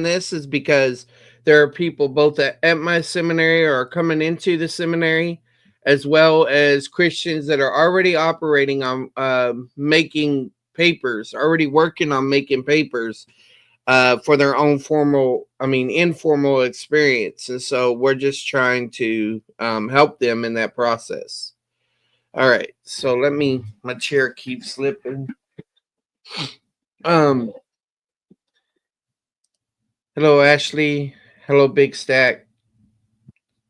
this is because there are people both at my seminary or are coming into the seminary, as well as Christians that are already operating on making papers, already working on making papers for their own informal experience. And so we're just trying to help them in that process. All right. So my chair keeps slipping. Um, Hello, Ashley. Hello, Big Stack.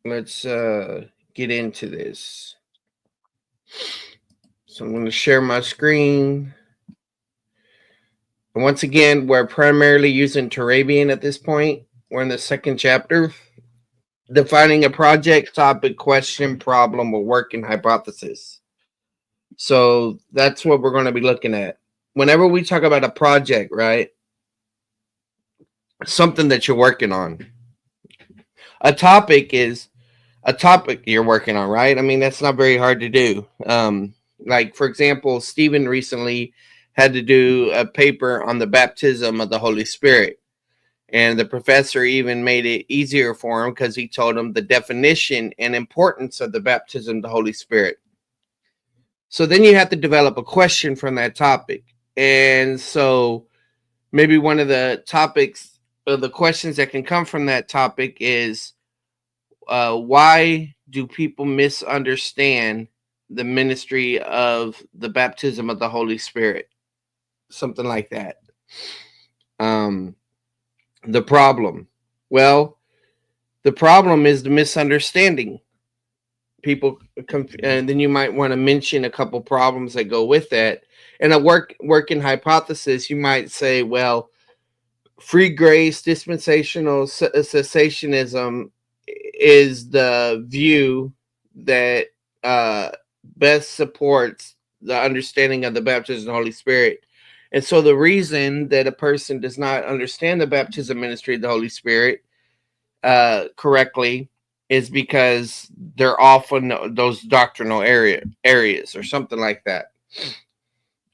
Let's get into this. So I'm going to share my screen. And once again, we're primarily using Turabian at this point. We're in the second chapter, defining a project, topic, question, problem, or working hypothesis. So that's what we're going to be looking at. Whenever we talk about a project, right? Something that you're working on. A topic is a topic you're working on, right? I mean, that's not very hard to do. Like, for example, Stephen recently had to do a paper on the baptism of the Holy Spirit. And the professor even made it easier for him because he told him the definition and importance of the baptism of the Holy Spirit. So then you have to develop a question from that topic. And so maybe one of the topics or the questions that can come from that topic is, why do people misunderstand the ministry of the baptism of the Holy Spirit? Something like that. The problem. Well, the problem is the misunderstanding. And then you might want to mention a couple problems that go with that. And a working hypothesis, you might say, well, free grace, dispensational cessationism is the view that best supports the understanding of the baptism of the Holy Spirit. And so the reason that a person does not understand the baptism ministry of the Holy Spirit correctly is because they're off on those doctrinal areas or something like that.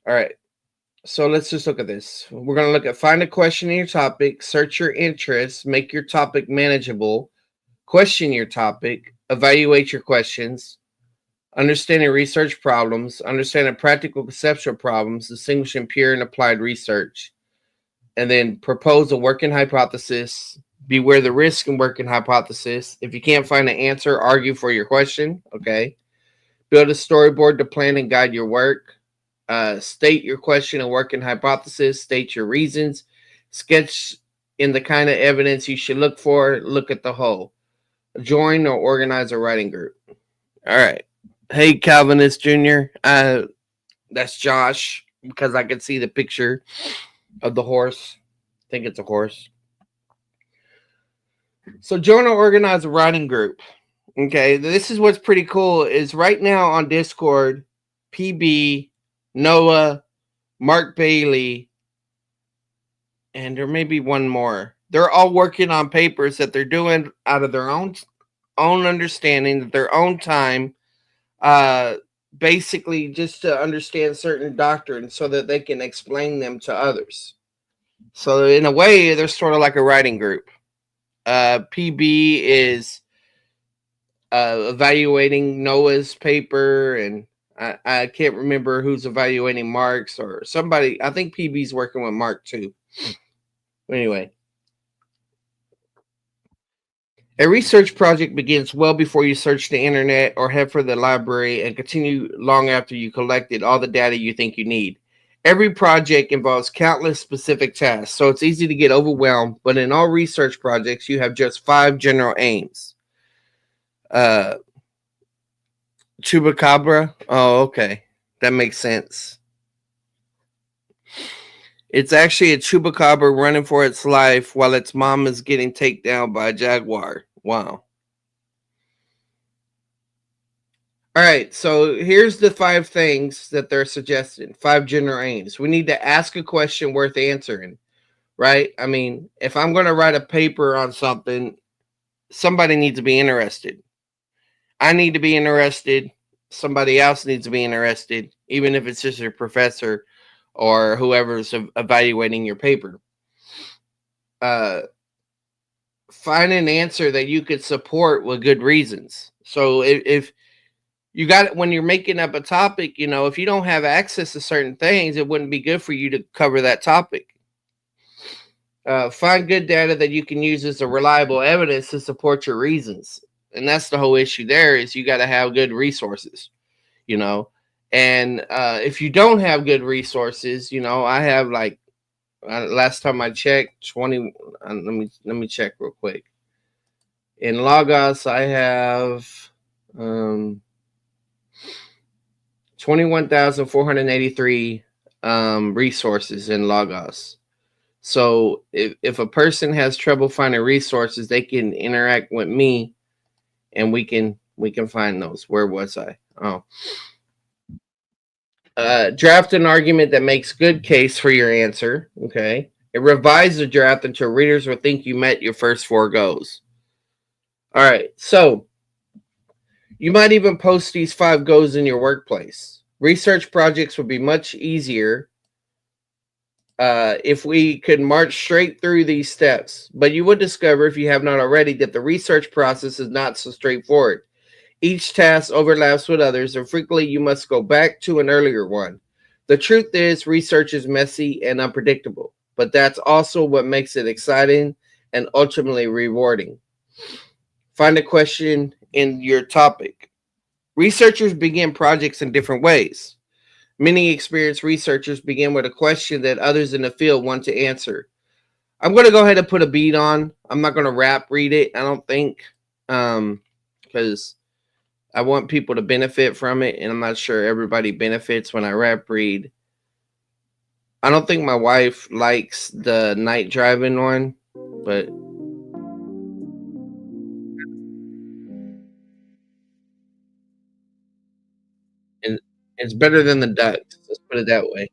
All right. So let's just look at this. We're going to look at find a question in your topic, search your interests, make your topic manageable, question your topic, evaluate your questions, understanding research problems, understanding practical conceptual problems, distinguishing pure and applied research, and then propose a working hypothesis, beware the risk in working hypothesis. If you can't find an answer, argue for your question, okay? Build a storyboard to plan and guide your work. State your question and working hypothesis, state your reasons, sketch in the kind of evidence you should look for, look at the whole. Join or organize a writing group. All right. Hey, Calvinist Jr. That's Josh, because I can see the picture of the horse. I think it's a horse. So join or organize a writing group. Okay, this is what's pretty cool is right now on Discord, PB, Noah, Mark Bailey, and there may be one more. They're all working on papers that they're doing out of their own understanding, their own time, basically just to understand certain doctrines so that they can explain them to others. So in a way, they're sort of like a writing group. PB is evaluating Noah's paper, and I can't remember who's evaluating Mark's or somebody. I think PB's working with Mark too. Anyway, a research project begins well before you search the internet or head for the library and continue long after you collected all the data you think you need. Every project involves countless specific tasks, so it's easy to get overwhelmed, but in all research projects, you have just 5 general aims. Chupacabra? Oh, okay. That makes sense. It's actually a chupacabra running for its life while its mom is getting taken down by a jaguar. Wow. All right, so here's the 5 things that they're suggesting. 5 general aims. We need to ask a question worth answering, right? I mean, if I'm going to write a paper on something, somebody needs to be interested. I need to be interested. Somebody else needs to be interested, even if it's just your professor or whoever's evaluating your paper. find an answer that you could support with good reasons. So if you got when you're making up a topic, if you don't have access to certain things, it wouldn't be good for you to cover that topic. Find good data that you can use as a reliable evidence to support your reasons. And that's the whole issue there is you got to have good resources, you know. And if you don't have good resources, I have like last time I checked 20 let me check real quick. In Logos I have 21,483 resources in Logos. So if a person has trouble finding resources, they can interact with me and we can find those. Where was I? Oh. Draft an argument that makes good case for your answer. Okay. Revise the draft until readers will think you met your first four goals. All right. So you might even post these 5 goals in your workplace. Research projects would be much easier if we could march straight through these steps. But you would discover, if you have not already, that the research process is not so straightforward. Each task overlaps with others, and frequently you must go back to an earlier one. The truth is, research is messy and unpredictable, but that's also what makes it exciting and ultimately rewarding. Find a question in your topic. Researchers begin projects in different ways. Many experienced researchers begin with a question that others in the field want to answer. I'm going to go ahead and put a beat on. I'm not going to rap read it, I don't think, because I want people to benefit from it, and I'm not sure everybody benefits when I rap read. I don't think my wife likes the night driving one, but it's better than the ducks. Let's put it that way.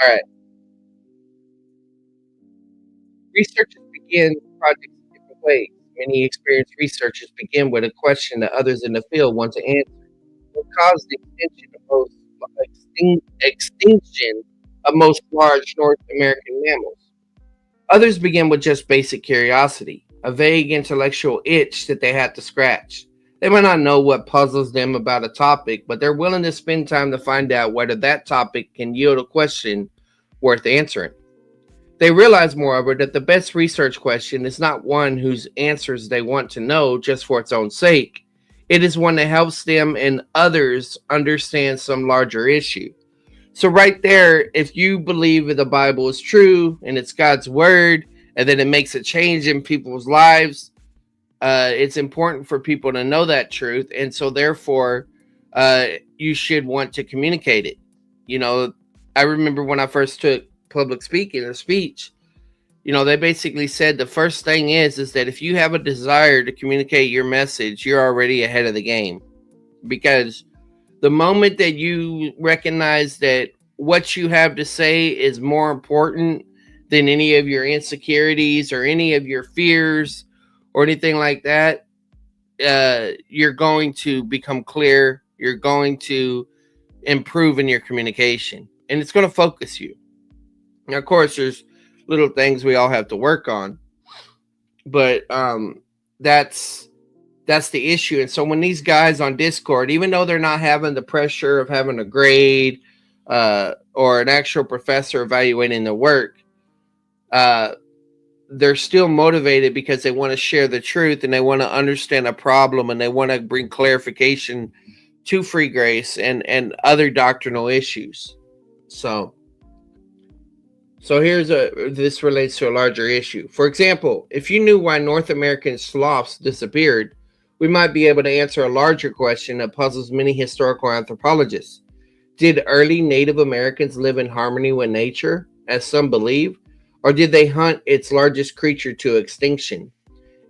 All right. Researchers begin projects in different ways. Many experienced researchers begin with a question that others in the field want to answer. What caused the extinction of most large North American mammals? Others begin with just basic curiosity, a vague intellectual itch that they had to scratch. They might not know what puzzles them about a topic, but they're willing to spend time to find out whether that topic can yield a question worth answering. They realize, moreover, that the best research question is not one whose answers they want to know just for its own sake. It is one that helps them and others understand some larger issue. So, right there, if you believe that the Bible is true and it's God's word and that it makes a change in people's lives, it's important for people to know that truth. And so, therefore, you should want to communicate it. I remember when I first took public speaking or speech, they basically said the first thing is that if you have a desire to communicate your message, you're already ahead of the game. Because the moment that you recognize that what you have to say is more important than any of your insecurities or any of your fears or anything like that, you're going to become clear. You're going to improve in your communication, and it's going to focus you. Now, of course, there's little things we all have to work on, but that's the issue. And so when these guys on Discord, even though they're not having the pressure of having a grade or an actual professor evaluating their work, they're still motivated because they want to share the truth and they want to understand a problem and they want to bring clarification to free grace and other doctrinal issues. So this relates to a larger issue. For example, if you knew why North American sloths disappeared, we might be able to answer a larger question that puzzles many historical anthropologists. Did early Native Americans live in harmony with nature, as some believe, or did they hunt its largest creature to extinction?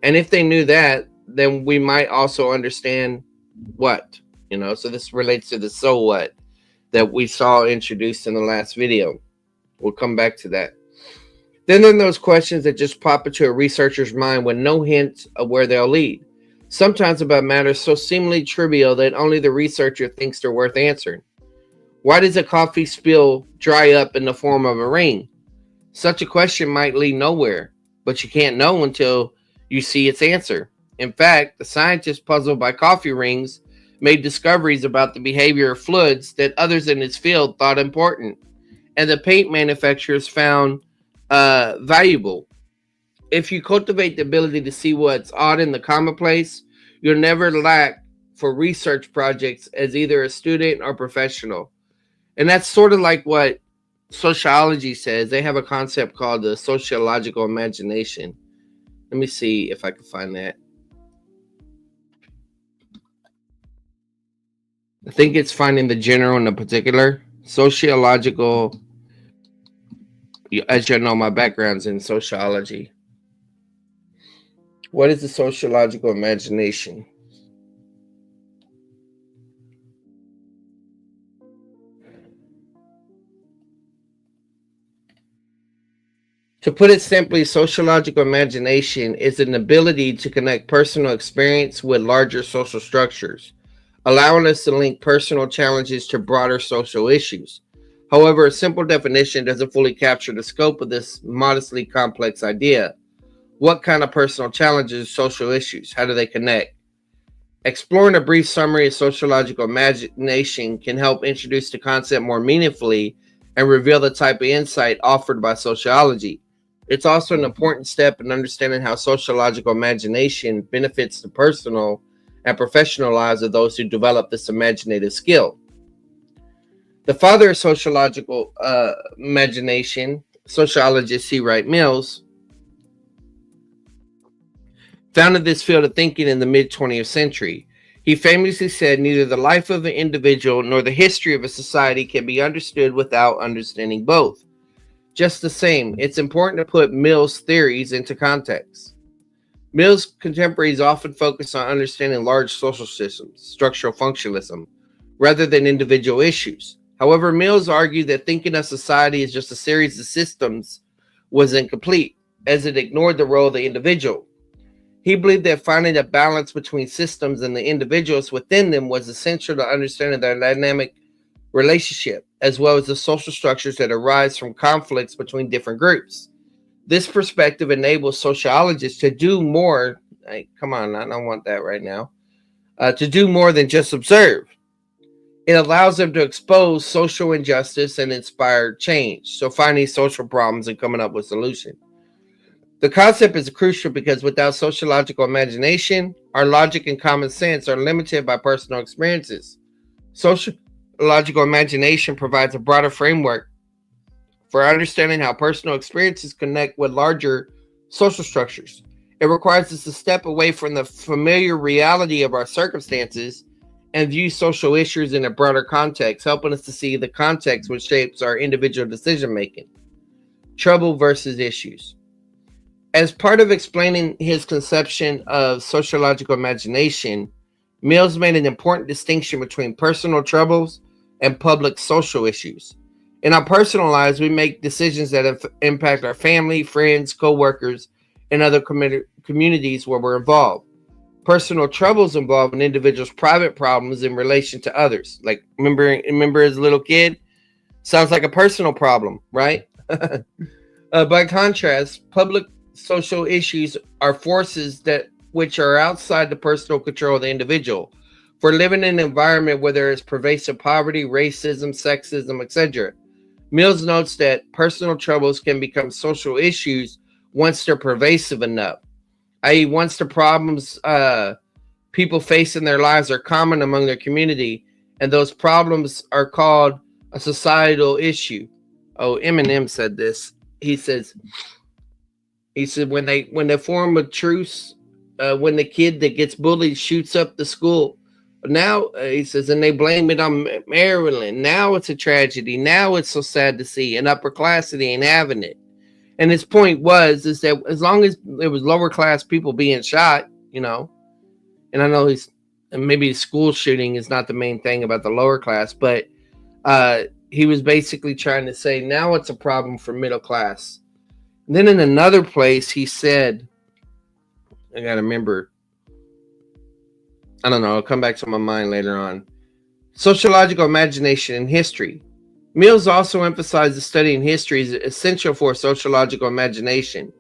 And if they knew that, then we might also understand what, so this relates to the so what that we saw introduced in the last video. We'll come back to that. Then there are those questions that just pop into a researcher's mind with no hint of where they'll lead. Sometimes about matters so seemingly trivial that only the researcher thinks they're worth answering. Why does a coffee spill dry up in the form of a ring? Such a question might lead nowhere, but you can't know until you see its answer. In fact, the scientist puzzled by coffee rings made discoveries about the behavior of fluids that others in his field thought important, and the paint manufacturers found valuable. If you cultivate the ability to see what's odd in the commonplace, you'll never lack for research projects as either a student or professional. And that's sort of like what sociology says. They have a concept called the sociological imagination. Let me see if I can find that. I think it's finding the general and the particular. Sociological, as you know, my background's in sociology. What is the sociological imagination? To put it simply, sociological imagination is an ability to connect personal experience with larger social structures, allowing us to link personal challenges to broader social issues. However, a simple definition doesn't fully capture the scope of this modestly complex idea. What kind of personal challenges, social issues? How do they connect? Exploring a brief summary of sociological imagination can help introduce the concept more meaningfully and reveal the type of insight offered by sociology. It's also an important step in understanding how sociological imagination benefits the personal and professional lives of those who develop this imaginative skill. The father of sociological imagination, sociologist C. Wright Mills, founded this field of thinking in the mid 20th century. He famously said, "Neither the life of an individual nor the history of a society can be understood without understanding both." Just the same, it's important to put Mills' theories into context. Mills' contemporaries often focus on understanding large social systems, structural functionalism, rather than individual issues. However, Mills argued that thinking of society as just a series of systems was incomplete, as it ignored the role of the individual. He believed that finding a balance between systems and the individuals within them was essential to understanding their dynamic relationship, as well as the social structures that arise from conflicts between different groups. This perspective enables sociologists to do more. Like, come on, I don't want that right now. To do more than just observe. It allows them to expose social injustice and inspire change. So finding social problems and coming up with solutions. The concept is crucial because without sociological imagination, our logic and common sense are limited by personal experiences. Sociological imagination provides a broader framework for understanding how personal experiences connect with larger social structures. It requires us to step away from the familiar reality of our circumstances and view social issues in a broader context, helping us to see the context which shapes our individual decision making. Trouble versus issues. As part of explaining his conception of sociological imagination, Mills made an important distinction between personal troubles and public social issues. In our personal lives, we make decisions that impact our family, friends, co-workers, and other communities where we're involved. Personal troubles involve an individual's private problems in relation to others. Like, remember as a little kid? Sounds like a personal problem, right? By contrast, public social issues are forces that which are outside the personal control of the individual. For living in an environment where there is pervasive poverty, racism, sexism, etc. Mills notes that personal troubles can become social issues once they're pervasive enough, i.e., once the problems people face in their lives are common among their community, and those problems are called a societal issue. Oh, Eminem said this. He said when they form a truce, when the kid that gets bullied shoots up the school. Now, he says, and they blame it on Maryland. Now it's a tragedy. Now it's so sad to see. And upper class, they ain't having it. And his point is that as long as there was lower class people being shot, and I know maybe school shooting is not the main thing about the lower class, but he was basically trying to say now it's a problem for middle class. And then in another place, he said, I got to remember, I don't know, it'll come back to my mind later on. Sociological imagination in history. Mills also emphasized that studying history is essential for sociological imagination.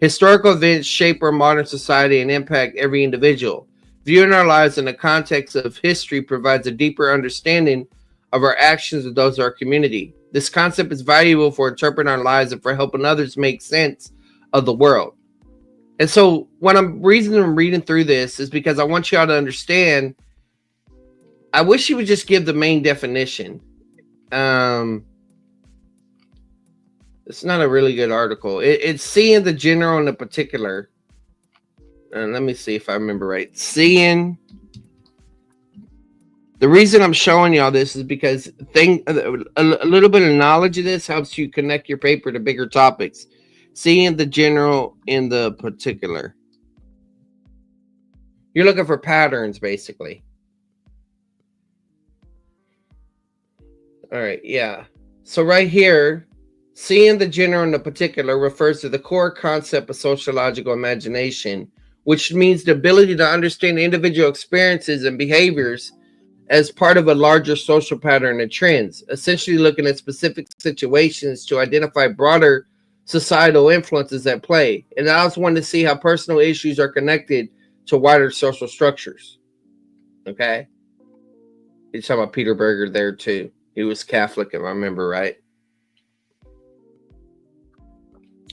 Historical events shape our modern society and impact every individual. Viewing our lives in the context of history provides a deeper understanding of our actions and those of our community. This concept is valuable for interpreting our lives and for helping others make sense of the world. And so, what I'm reading through this is because I want y'all to understand. I wish you would just give the main definition. It's not a really good article. It's seeing the general and the particular. And let me see if I remember right. Seeing. The reason I'm showing y'all this is because a little bit of knowledge of this helps you connect your paper to bigger topics. Seeing the general in the particular. You're looking for patterns, basically. All right, yeah. So right here, seeing the general and the particular refers to the core concept of sociological imagination, which means the ability to understand individual experiences and behaviors as part of a larger social pattern and trends, essentially looking at specific situations to identify broader societal influences at play. And I also wanted to see how personal issues are connected to wider social structures. Okay? You're talking about Peter Berger there too. He was Catholic, if I remember right.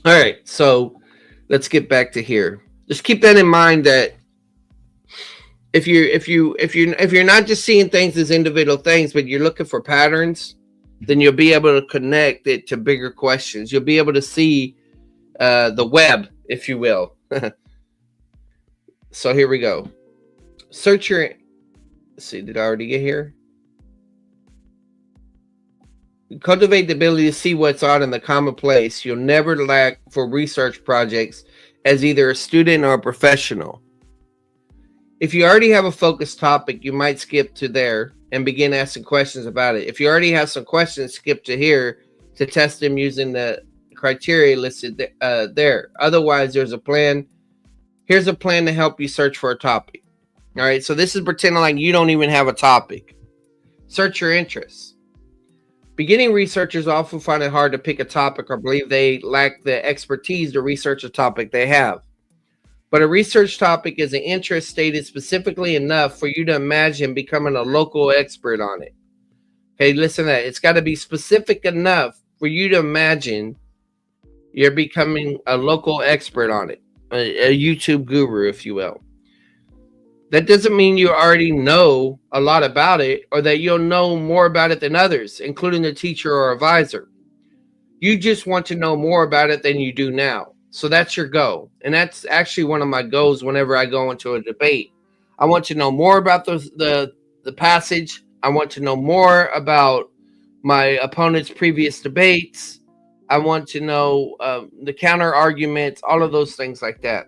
All right, so let's get back to here. Just keep that in mind that if you're not just seeing things as individual things, but you're looking for patterns, then you'll be able to connect it to bigger questions. You'll be able to see the web, if you will. So here we go. Search your. Let's see, did I already get here? Cultivate the ability to see what's out in the commonplace. You'll never lack for research projects as either a student or a professional. If you already have a focused topic, you might skip to there and begin asking questions about it. If you already have some questions, skip to here to test them using the criteria listed there. Otherwise, there's a plan. Here's a plan to help you search for a topic. All right, so this is pretending like you don't even have a topic. Search your interests. Beginning researchers often find it hard to pick a topic or believe they lack the expertise to research a topic they have. But a research topic is an interest stated specifically enough for you to imagine becoming a local expert on it. Okay, listen to that. It's got to be specific enough for you to imagine you're becoming a local expert on it, a YouTube guru, if you will. That doesn't mean you already know a lot about it or that you'll know more about it than others, including the teacher or advisor. You just want to know more about it than you do now. So that's your goal. And that's actually one of my goals whenever I go into a debate. I want to know more about the passage. I want to know more about my opponent's previous debates. I want to know the counter arguments, all of those things like that.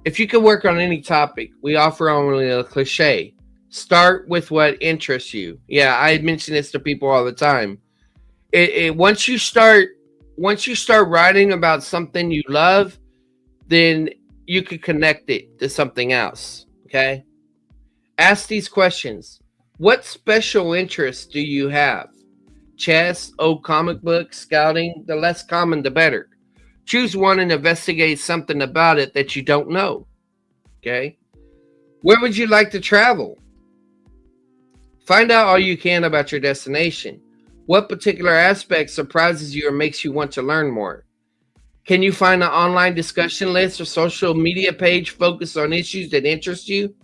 If you could work on any topic, we offer only a cliche. Start with what interests you. Yeah, I mention this to people all the time. Once you start writing about something you love, then you could connect it to something else. Okay? Ask these questions. What special interests do you have? Chess, old comic books, scouting? The less common, the better. Choose one and investigate something about it that you don't know. Okay? Where would you like to travel? Find out all you can about your destination. What particular aspect surprises you or makes you want to learn more? Can you find an online discussion list or social media page focused on issues that interest you?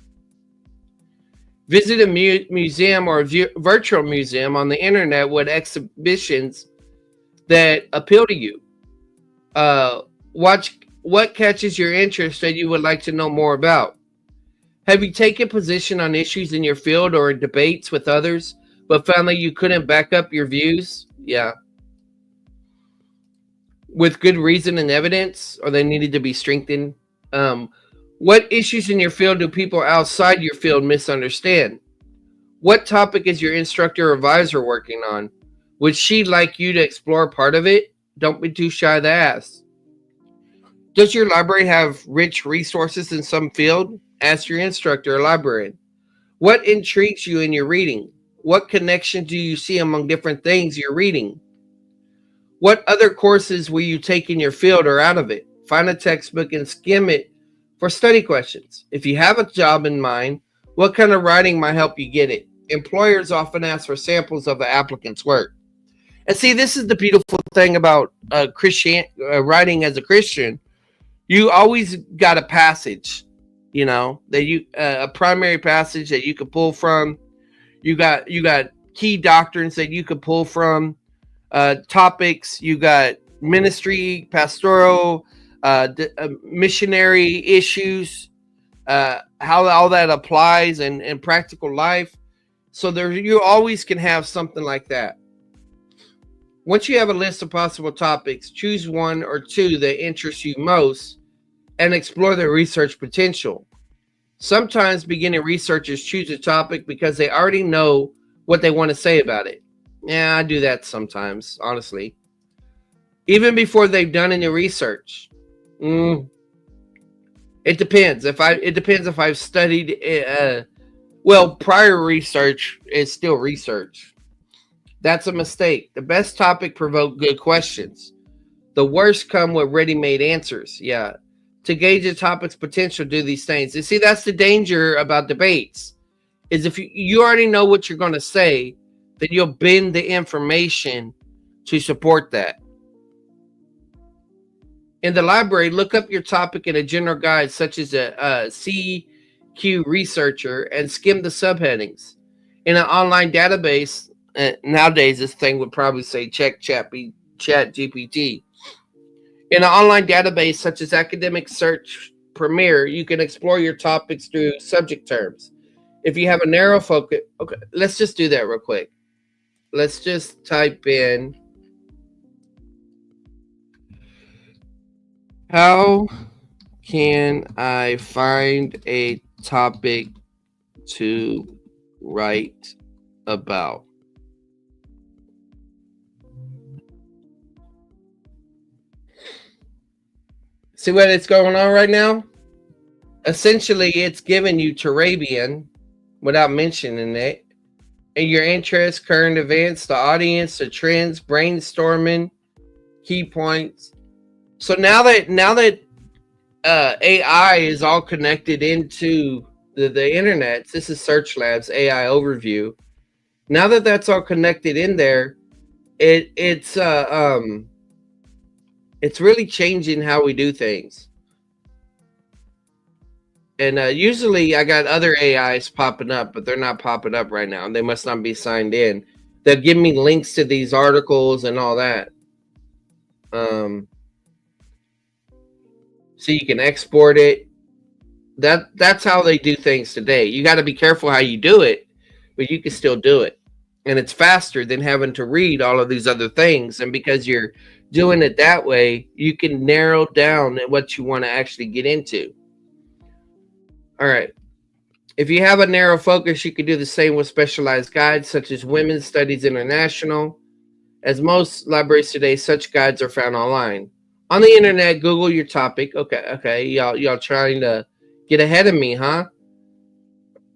Visit a museum or a virtual museum on the internet with exhibitions that appeal to you. Watch what catches your interest that you would like to know more about. Have you taken position on issues in your field or in debates with others, but found that you couldn't back up your views? Yeah. With good reason and evidence, or they needed to be strengthened? What issues in your field do people outside your field misunderstand? What topic is your instructor or advisor working on? Would she like you to explore part of it? Don't be too shy to ask. Does your library have rich resources in some field? Ask your instructor or librarian. What intrigues you in your reading? What connection do you see among different things you're reading? What other courses will you take in your field or out of it? Find a textbook and skim it for study questions. If you have a job in mind, what kind of writing might help you get it? Employers often ask for samples of the applicant's work. And see, this is the beautiful thing about writing as a Christian. You always got a passage, that a primary passage that you could pull from. You got key doctrines that you could pull from, topics. You got ministry, pastoral, missionary issues, how all that applies in practical life. So there, you always can have something like that. Once you have a list of possible topics, choose one or two that interest you most and explore their research potential. Sometimes beginning researchers choose a topic because they already know what they want to say about it. Yeah, I do that sometimes, honestly. Even before they've done any research. It depends. It depends if I've studied. Prior research is still research. That's a mistake. The best topic provoke good questions. The worst come with ready-made answers. Yeah. To gauge a topic's potential, do these things. You see, that's the danger about debates. Is if you already know what you're going to say, then you'll bend the information to support that. In the library, look up your topic in a general guide, such as a CQ Researcher, and skim the subheadings. In an online database, nowadays this thing would probably say check Chat GPT. In an online database such as Academic Search Premier, you can explore your topics through subject terms. If you have a narrow focus, okay, let's just do that real quick. Let's just type in, how can I find a topic to write about? See what it's going on right now? Essentially, it's giving you Turabian without mentioning it. And your interests, current events, the audience, the trends, brainstorming, key points. So now that AI is all connected into the internet, this is Search Labs AI overview. Now that that's all connected in there, it's really changing how we do things. And usually I got other AIs popping up, but they're not popping up right now. They must not be signed in. They'll give me links to these articles and all that. So you can export it. That's how they do things today. You got to be careful how you do it, but you can still do it. And it's faster than having to read all of these other things. And because you're doing it that way, you can narrow down what you want to actually get into. All right. If you have a narrow focus, you can do the same with specialized guides such as Women's Studies International. As most libraries today, such guides are found online. On the internet, Google your topic. Okay, y'all trying to get ahead of me, huh?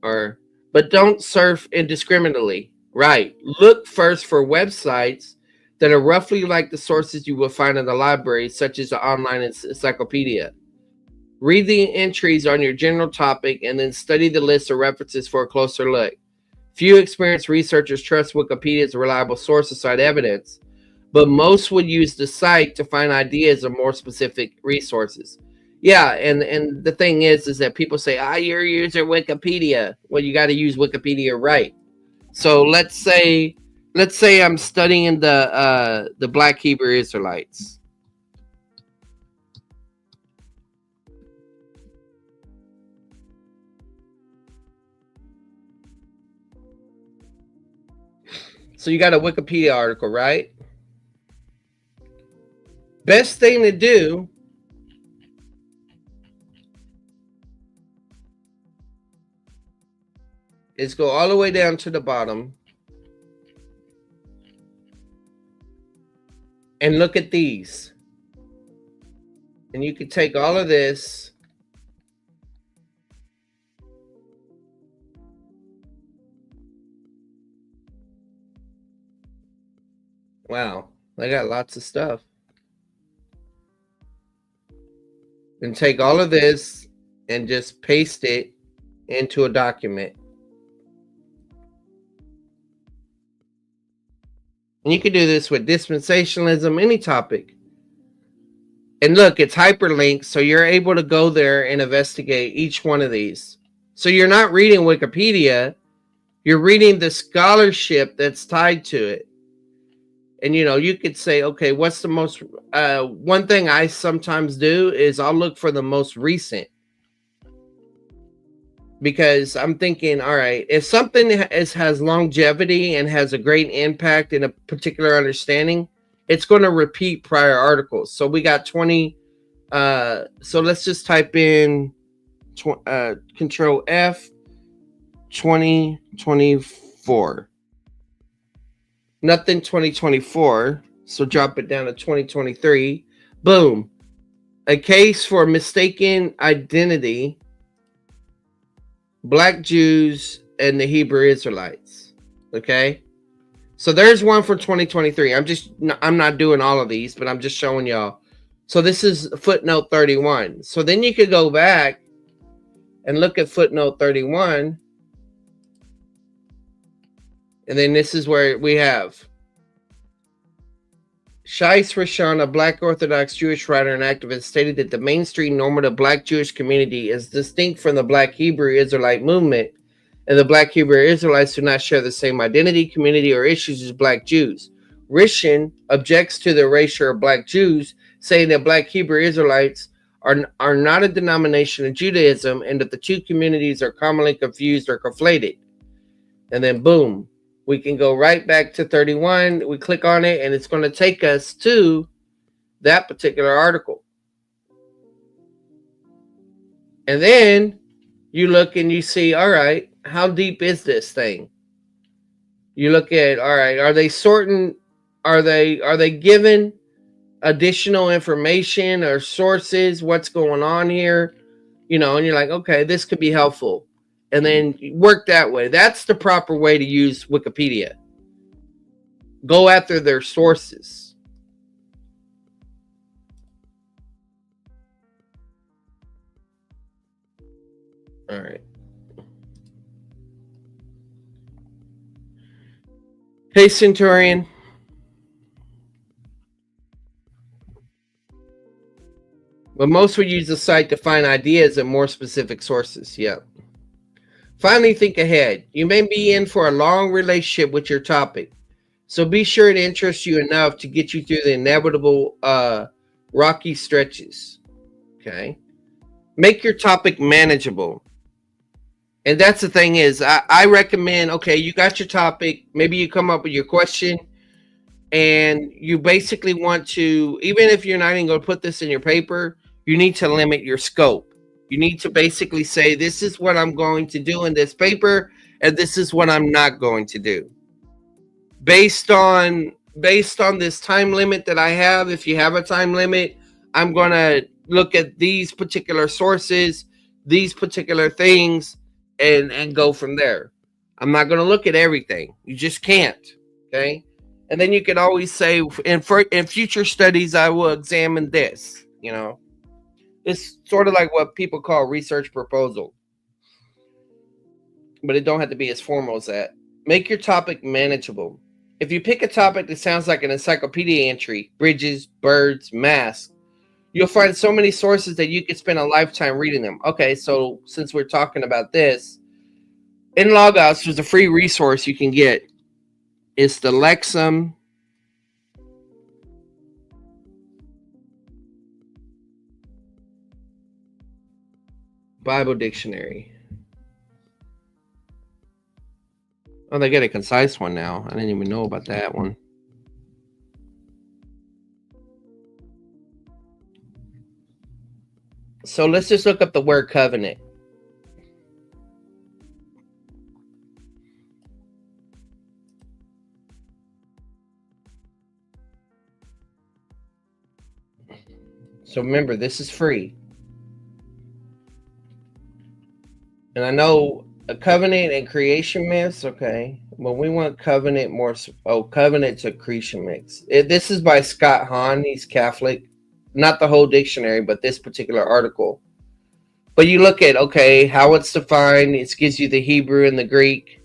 But don't surf indiscriminately. Right. Look first for websites that are roughly like the sources you will find in the library, such as the online encyclopedia. Read the entries on your general topic and then study the list of references for a closer look. Few experienced researchers trust Wikipedia as a reliable source of cite evidence, but most would use the site to find ideas of more specific resources. Yeah, and the thing is that people say, you're using Wikipedia. Well, you got to use Wikipedia right. So let's say I'm studying the Black Hebrew Israelites. So you got a Wikipedia article, right? Best thing to do is go all the way down to the bottom and look at these. And you can take all of this wow, I got lots of stuff. and take all of this and just paste it into a document. And you can do this with dispensationalism, any topic. And look, it's hyperlinked, so you're able to go there and investigate each one of these. So you're not reading Wikipedia, you're reading the scholarship that's tied to it. And you could say, okay, what's the most one thing I sometimes do is I'll look for the most recent, because I'm thinking, all right, if something has longevity and has a great impact in a particular understanding, it's going to repeat prior articles. So we got 20. So let's just type in Control F 2024. Nothing 2024. So drop it down to 2023. Boom. A case for mistaken identity, Black Jews and the Hebrew Israelites. Okay. So there's one for 2023. I'm not doing all of these, but I'm just showing y'all. So this is footnote 31. So then you could go back and look at footnote 31. And then this is where we have Shais Rishon, a Black Orthodox Jewish writer and activist, stated that the mainstream normative Black Jewish community is distinct from the Black Hebrew Israelite movement, and the Black Hebrew Israelites do not share the same identity, community, or issues as Black Jews. Rishon objects to the erasure of Black Jews, saying that Black Hebrew Israelites are not a denomination of Judaism, and that the two communities are commonly confused or conflated. And then boom, we can go right back to 31. We click on it, and it's going to take us to that particular article. And then you look and you see, all right, how deep is this thing? You look at, all right, are they sorting? Are they given additional information or sources? What's going on here? And you're like, okay, this could be helpful. And then work that way. That's the proper way to use Wikipedia. Go after their sources. All right. Hey, Centurion. But most would use the site to find ideas and more specific sources. Yep. Finally, think ahead. You may be in for a long relationship with your topic, so be sure it interests you enough to get you through the inevitable rocky stretches. Okay. Make your topic manageable. And that's the thing is, I recommend, okay, you got your topic, maybe you come up with your question, and you basically want to, even if you're not even going to put this in your paper, you need to limit your scope. You need to basically say, this is what I'm going to do in this paper, and this is what I'm not going to do. Based on this time limit that I have, if you have a time limit, I'm going to look at these particular sources, these particular things, and go from there. I'm not going to look at everything. You just can't. Okay. And then you can always say, in future studies, I will examine this. It's sort of like what people call research proposal, but it don't have to be as formal as that. Make your topic manageable. If you pick a topic that sounds like an encyclopedia entry, bridges, birds, masks, you'll find so many sources that you could spend a lifetime reading them. Okay, so since we're talking about this, in Logos, there's a free resource you can get. It's the Lexham Bible Dictionary. Oh, they get a concise one now. I didn't even know about that one. So let's just look up the word covenant. So remember, this is free. And I know a covenant and creation myths, okay. Well, we want covenant more. Oh, covenant to creation myths. This is by Scott Hahn. He's Catholic. not the whole dictionary, but this particular article. But you look at, okay, how it's defined. It gives you the Hebrew and the Greek.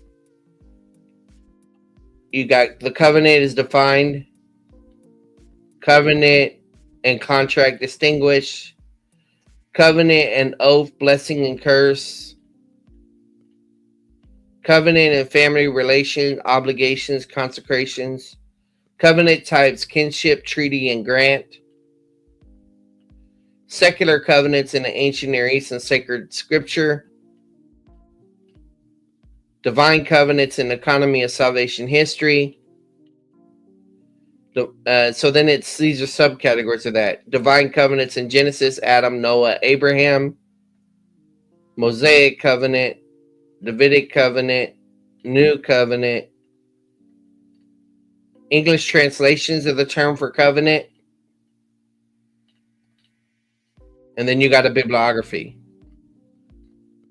You got the covenant is defined. Covenant and contract distinguish. Covenant and oath, blessing and curse. Covenant and family relation, obligations, consecrations. Covenant types, kinship, treaty, and grant. Secular covenants in the ancient Near East and sacred scripture. Divine covenants in economy of salvation history. So then these are subcategories of that. Divine covenants in Genesis, Adam, Noah, Abraham. Mosaic covenant, Davidic covenant, New covenant. English translations of the term for covenant. And then you got a bibliography.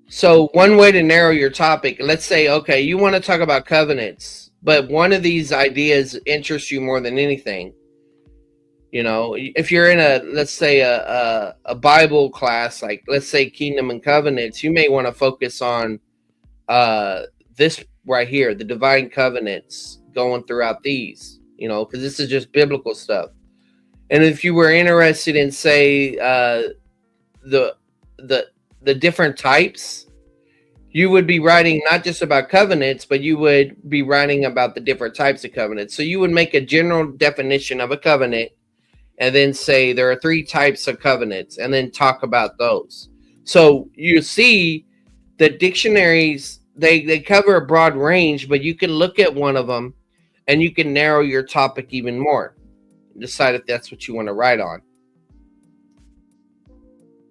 So one way to narrow your topic, let's say, okay, you want to talk about covenants, but one of these ideas interests you more than anything. You know, if you're in let's say a Bible class, like let's say Kingdom and Covenants, you may want to focus on this right here, the divine covenants going throughout these, you know, because this is just biblical stuff. And if you were interested in, say, the different types, you would be writing not just about covenants, but you would be writing about the different types of covenants. So you would make a general definition of a covenant and then say there are 3 types of covenants and then talk about those. So you see the dictionaries, they cover a broad range, but you can look at one of them and you can narrow your topic even more. Decide if that's what you want to write on.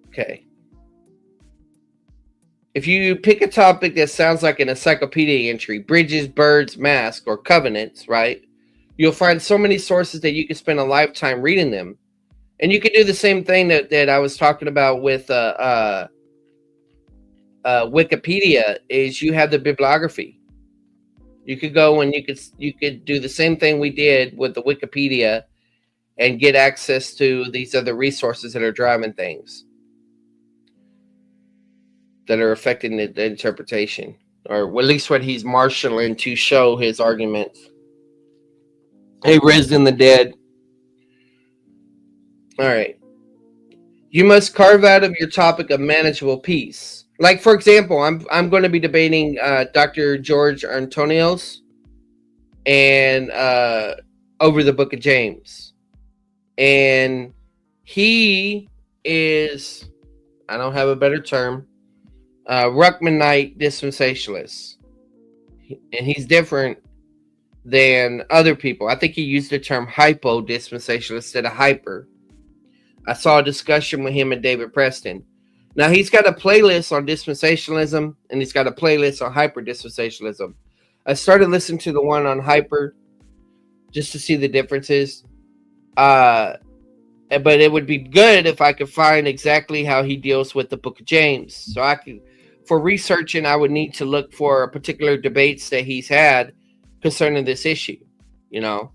Okay. If you pick a topic that sounds like an encyclopedia entry, bridges, birds, mask, or covenants, right? You'll find so many sources that you can spend a lifetime reading them. And you can do the same thing that I was talking about with Wikipedia, is you have the bibliography. You could go and you could do the same thing we did with the Wikipedia and get access to these other resources that are driving things, that are affecting the interpretation, or at least what he's marshaling to show his arguments. He raised in the dead. All right. You must carve out of your topic a manageable piece. Like, for example, I'm going to be debating Dr. George Antonios and over the book of James. And he is, I don't have a better term, Ruckmanite dispensationalist. And he's different than other people. I think he used the term hypo dispensationalist instead of hyper. I saw a discussion with him and David Preston. Now, he's got a playlist on dispensationalism, and he's got a playlist on hyper dispensationalism. I started listening to the one on hyper just to see the differences. But it would be good if I could find exactly how he deals with the book of James. So I could, for researching, I would need to look for particular debates that he's had concerning this issue. You know,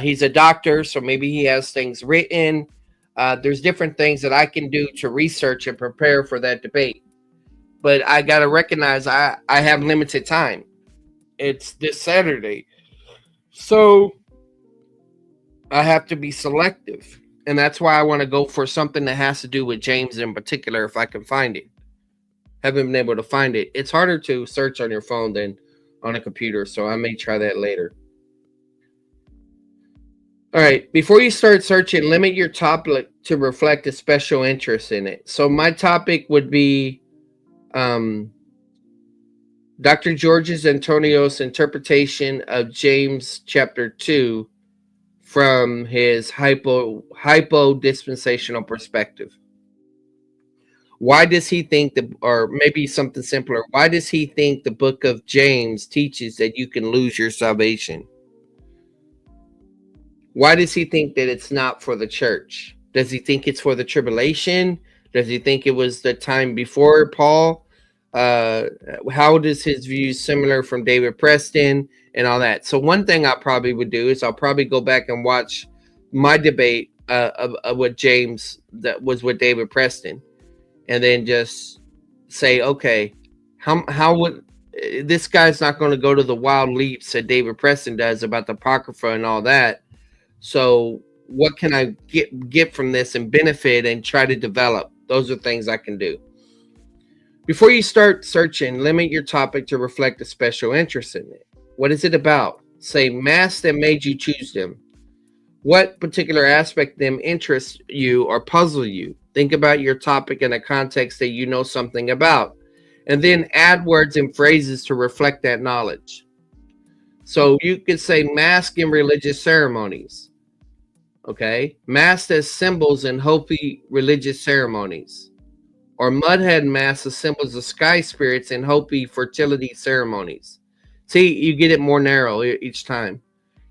he's a doctor, so maybe he has things written. There's different things that I can do to research and prepare for that debate. But I got to recognize I have limited time. It's this Saturday. So I have to be selective. And that's why I want to go for something that has to do with James in particular, if I can find it. Haven't been able to find it. It's harder to search on your phone than on a computer, so I may try that later. All right, before you start searching, limit your topic to reflect a special interest in it. So my topic would be Dr. George's Antonios' interpretation of James chapter 2 from his hypo dispensational perspective. Why does he think or maybe something simpler, why does he think the book of James teaches that you can lose your salvation? Why does he think that it's not for the church? Does he think it's for the tribulation? Does he think it was the time before Paul? How does his views similar from David Preston and all that? So one thing I probably would do is I'll probably go back and watch my debate what James, that was with David Preston, and then just say, okay, how would this guy's not going to go to the wild leaps that David Preston does about the Apocrypha and all that. So what can I get from this and benefit and try to develop? Those are things I can do. Before you start searching, limit your topic to reflect a special interest in it. What is it about? Say mass that made you choose them. What particular aspect of them interests you or puzzle you? Think about your topic in a context that you know something about, and then add words and phrases to reflect that knowledge. So you could say mask in religious ceremonies. Okay, masked as symbols in Hopi religious ceremonies, or mudhead masks as symbols of sky spirits in Hopi fertility ceremonies. See, you get it more narrow each time.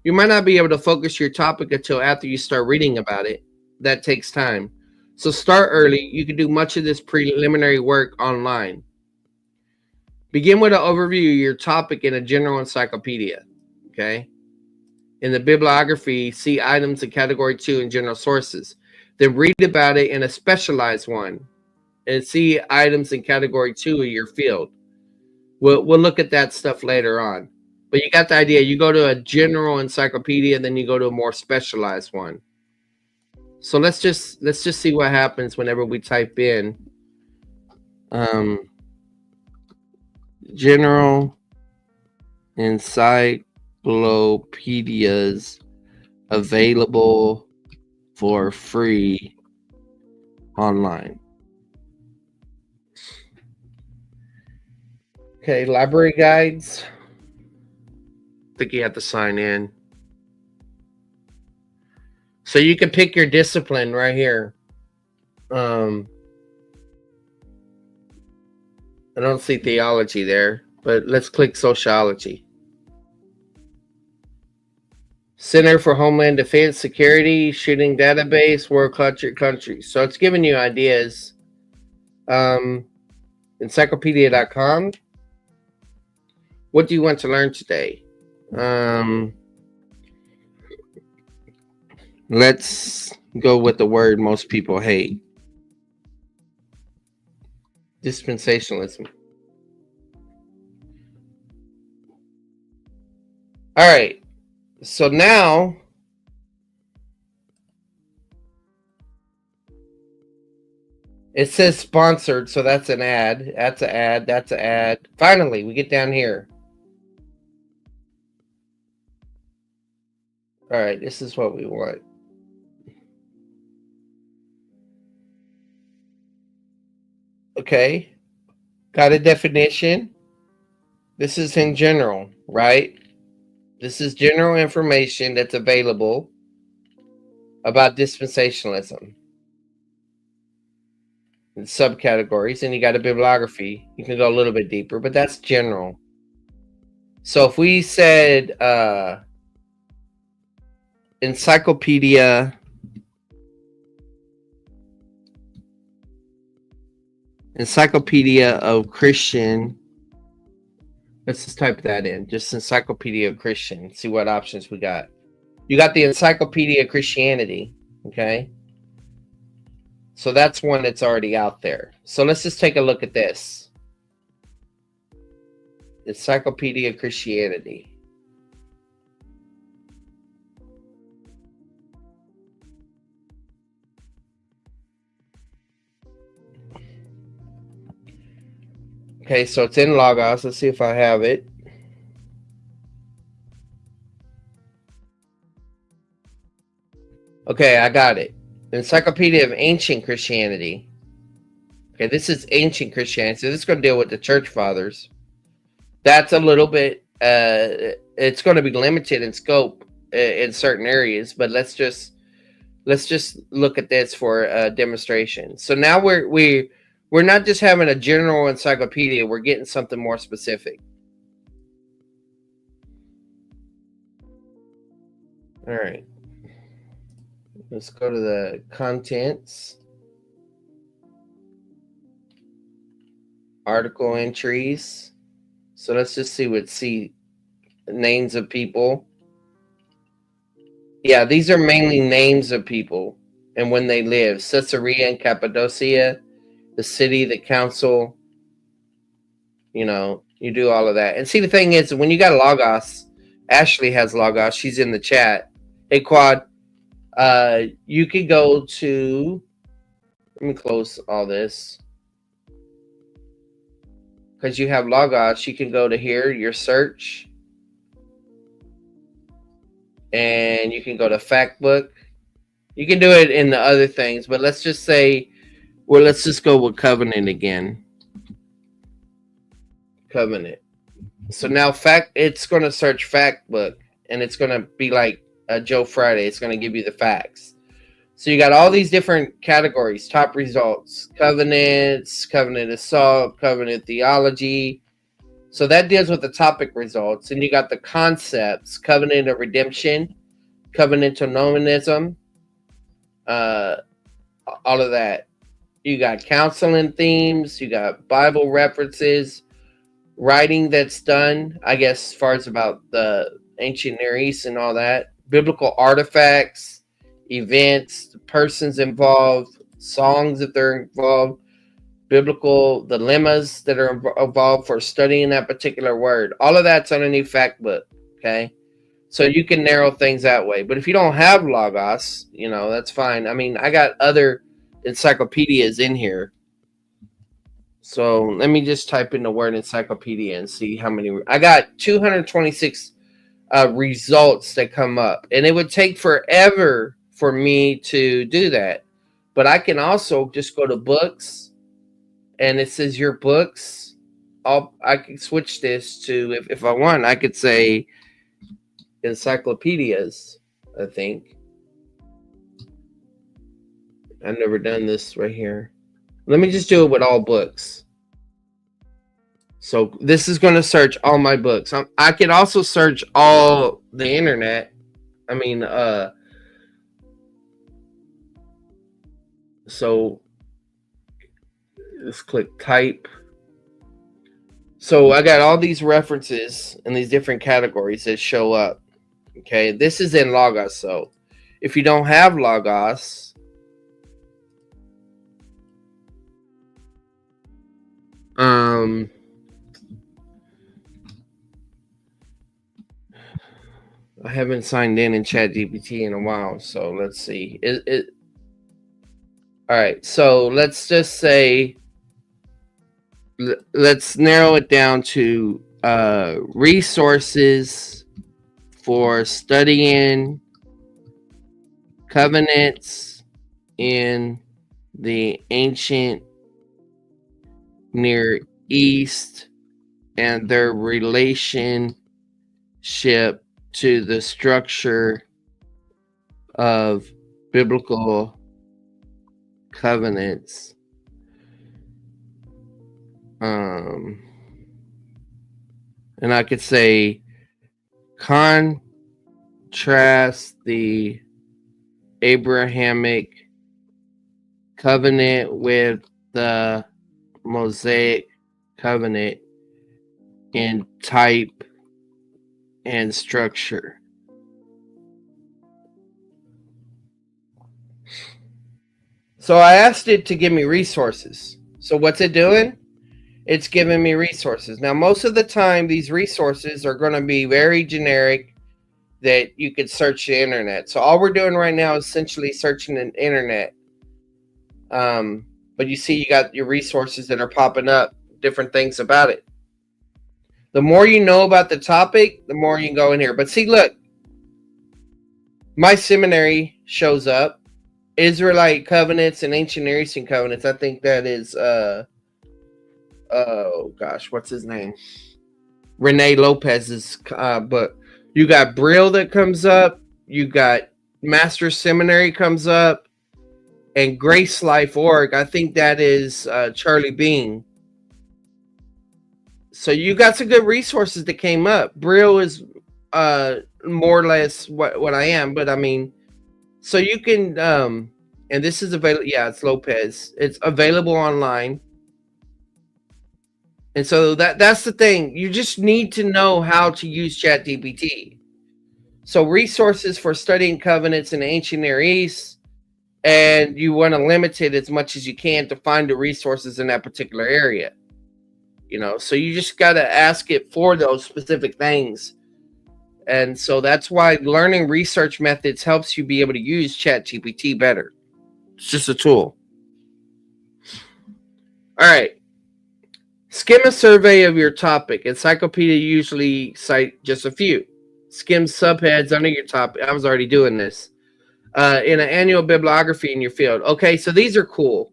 You might not be able to focus your topic until after you start reading about it. That takes time. So start early. You can do much of this preliminary work online. Begin with an overview of your topic in a general encyclopedia. Okay. In the bibliography, see items in category 2 in general sources. Then read about it in a specialized one and see items in category 2 of your field. We'll look at that stuff later on. But you got the idea. You go to a general encyclopedia, then you go to a more specialized one. So let's just see what happens whenever we type in general encyclopedias available for free online. Okay, library guides. I think you have to sign in. So you can pick your discipline right here. I don't see theology there, but let's click sociology. Center for Homeland Defense Security, Shooting Database, World Countries. So it's giving you ideas. Encyclopedia.com. What do you want to learn today? Let's go with the word most people hate. Dispensationalism. All right. So now it says sponsored, so that's an ad. That's an ad. That's an ad. Finally, we get down here. All right, this is what we want. Okay, got a definition. This is in general, right? This is general information that's available about dispensationalism. And subcategories, and you got a bibliography. You can go a little bit deeper, but that's general. So if we said encyclopedia of Christian, let's just type that in, just Encyclopedia of Christian, see what options we got. You got the Encyclopedia of Christianity, okay? So that's one that's already out there. So let's just take a look at this. Encyclopedia of Christianity. Okay, so it's in Logos. Let's see if I have it. Okay, I got it. Encyclopedia of Ancient Christianity. Okay, this is Ancient Christianity. So this is going to deal with the Church Fathers. That's a little bit, it's going to be limited in scope in certain areas, but let's just look at this for a demonstration. So now we're not just having a general encyclopedia, we're getting something more specific. All right. Let's go to the contents. Article entries. So let's just see names of people. Yeah, these are mainly names of people. and when they lived. Caesarea and Cappadocia, the city, the council. You do all of that. And see, the thing is, when you got Logos, Ashley has Logos. She's in the chat. Hey, Quad, you could go to, let me close all this. Because you have Logos, you can go to here, your search. And you can go to Factbook. You can do it in the other things, but let's just say, well, let's just go with Covenant again. Covenant. So now it's going to search Factbook, and it's going to be like Joe Friday. It's going to give you the facts. So you got all these different categories, top results, covenants, covenant assault, covenant theology. So that deals with the topic results. And you got the concepts, covenant of redemption, covenantal nominalism, all of that. You got counseling themes, you got Bible references, writing that's done, I guess, as far as about the ancient Near East and all that, biblical artifacts, events, the persons involved, songs if they're involved, biblical dilemmas that are involved for studying that particular word. All of that's underneath Factbook, okay? So you can narrow things that way. But if you don't have Logos, that's fine. I mean, I got other encyclopedias in here. So let me just type in the word encyclopedia and see how many. I got 226 results that come up. And it would take forever for me to do that. But I can also just go to books. And it says your books. I can switch this to, if I want, I could say encyclopedias, I think. I've never done this right here. Let me just do it with all books. So this is going to search all my books. I could also search all the internet. I mean, so let's click type. So I got all these references in these different categories that show up. Okay, this is in Logos. So if you don't have Logos, I haven't signed in ChatGPT in a while, so let's see. All right, so let's just say, let's narrow it down to resources for studying covenants in the ancient Near East and their relationship to the structure of biblical covenants. And I could say contrast the Abrahamic covenant with the Mosaic covenant in type and structure. So I asked it to give me resources. So what's it doing? It's giving me resources. Now, most of the time, these resources are going to be very generic that you could search the internet. So all we're doing right now is essentially searching the internet. But you see, you got your resources that are popping up, different things about it. The more you know about the topic, the more you can go in here. But see, look, my seminary shows up. Israelite covenants and ancient Near Eastern covenants. I think that is, oh gosh, what's his name? Rene Lopez's book. You got Brill that comes up. You got Master Seminary comes up. And Grace Life Org, I think that is Charlie Bean. So you got some good resources that came up. Brill is more or less what I am, but I mean, so you can, and this is available. Yeah, it's Lopez. It's available online. And so that's the thing. You just need to know how to use ChatGPT. So resources for studying covenants in the ancient Near East, and you want to limit it as much as you can to find the resources in that particular area. So you just got to ask it for those specific things. And so that's why learning research methods helps you be able to use ChatGPT better. It's just a tool. All right. Skim a survey of your topic. Encyclopedia usually cite just a few. Skim subheads under your topic. I was already doing this. In an annual bibliography in your field. Okay, so these are cool.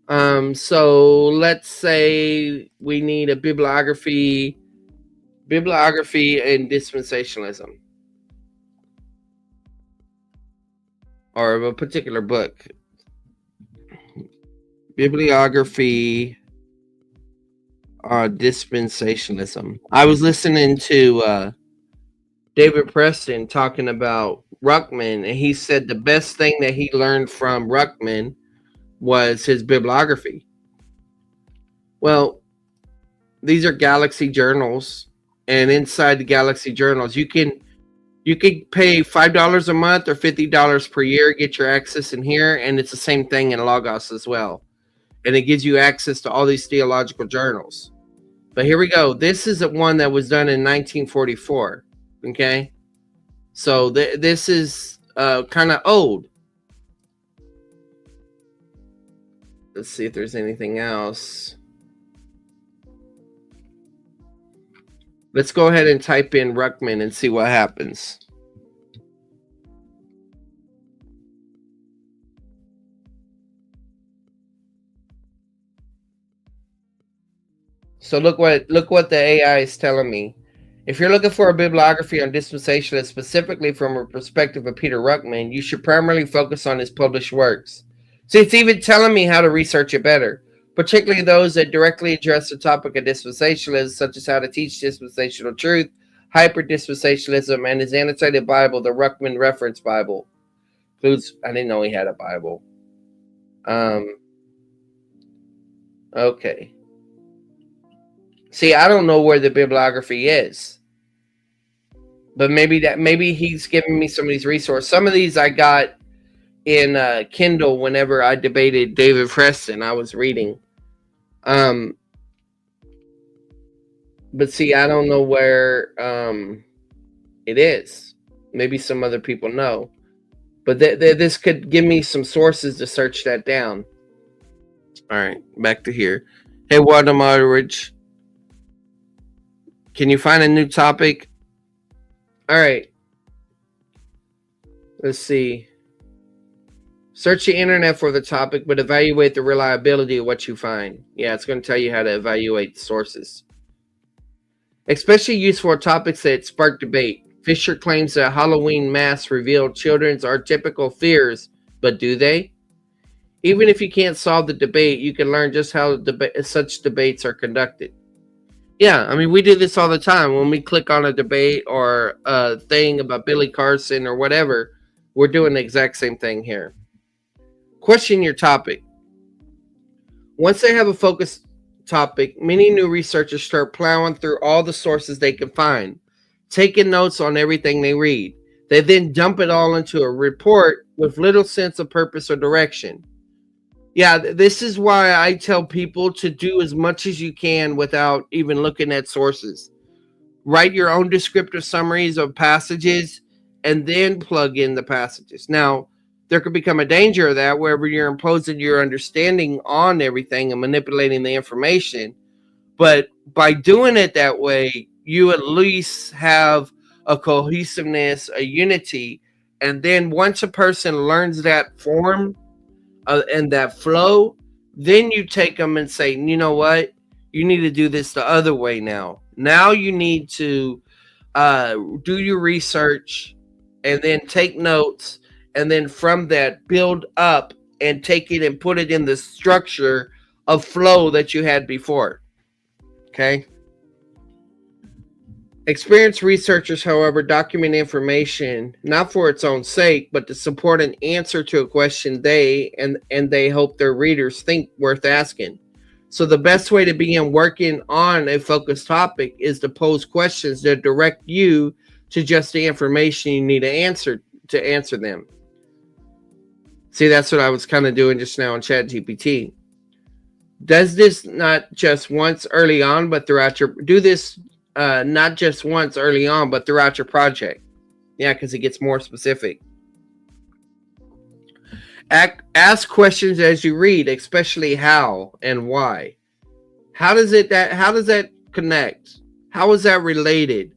So let's say we need a bibliography in dispensationalism, or of a particular book. Bibliography on dispensationalism. I was listening to David Preston talking about Ruckman, and he said the best thing that he learned from Ruckman was his bibliography. Well, these are Galaxy journals, and inside the Galaxy journals, you can pay $5 a month or $50 per year, get your access in here, and it's the same thing in Logos as well. And it gives you access to all these theological journals. But here we go. This is one that was done in 1944. Okay, so this is kind of old. Let's see if there's anything else. Let's go ahead and type in Ruckman and see what happens. So look what the AI is telling me. If you're looking for a bibliography on dispensationalists specifically from a perspective of Peter Ruckman, you should primarily focus on his published works. See, it's even telling me how to research it better, particularly those that directly address the topic of dispensationalism, such as how to teach dispensational truth, hyper-dispensationalism, and his annotated Bible, the Ruckman Reference Bible. Includes, I didn't know he had a Bible. Okay. See, I don't know where the bibliography is, but maybe he's giving me some of these resources. Some of these I got in Kindle whenever I debated David Preston. I was reading, but see, I don't know where it is. Maybe some other people know, but this could give me some sources to search that down. All right, back to here. Hey, Walter Moderidge. Can you find a new topic? All right. Let's see. Search the internet for the topic, but evaluate the reliability of what you find. Yeah, it's going to tell you how to evaluate sources. Especially useful for topics that spark debate. Fisher claims that Halloween masks reveal children's archetypical fears, but do they? Even if you can't solve the debate, you can learn just how such debates are conducted. Yeah, I mean, we do this all the time. When we click on a debate or a thing about Billy Carson or whatever, we're doing the exact same thing here. Question your topic. Once they have a focused topic, many new researchers start plowing through all the sources they can find, taking notes on everything they read. They then dump it all into a report with little sense of purpose or direction. Yeah, this is why I tell people to do as much as you can without even looking at sources. Write your own descriptive summaries of passages and then plug in the passages. Now, there could become a danger of that wherever you're imposing your understanding on everything and manipulating the information. But by doing it that way, you at least have a cohesiveness, a unity. And then once a person learns that form, and that flow, then you take them and say, you know what, you need to do this the other way now. Now you need to do your research and then take notes, and then from that build up and take it and put it in the structure of flow that you had before. Okay. Experienced researchers, however, document information not for its own sake, but to support an answer to a question they hope their readers think worth asking. So the best way to begin working on a focused topic is to pose questions that direct you to just the information you need to answer them. See, that's what I was kind of doing just now in Chat GPT. Does this not just once early on, but throughout your not just once early on, but throughout your project. Yeah, because it gets more specific. Ask questions as you read, especially how and why. How does that connect? How is that related?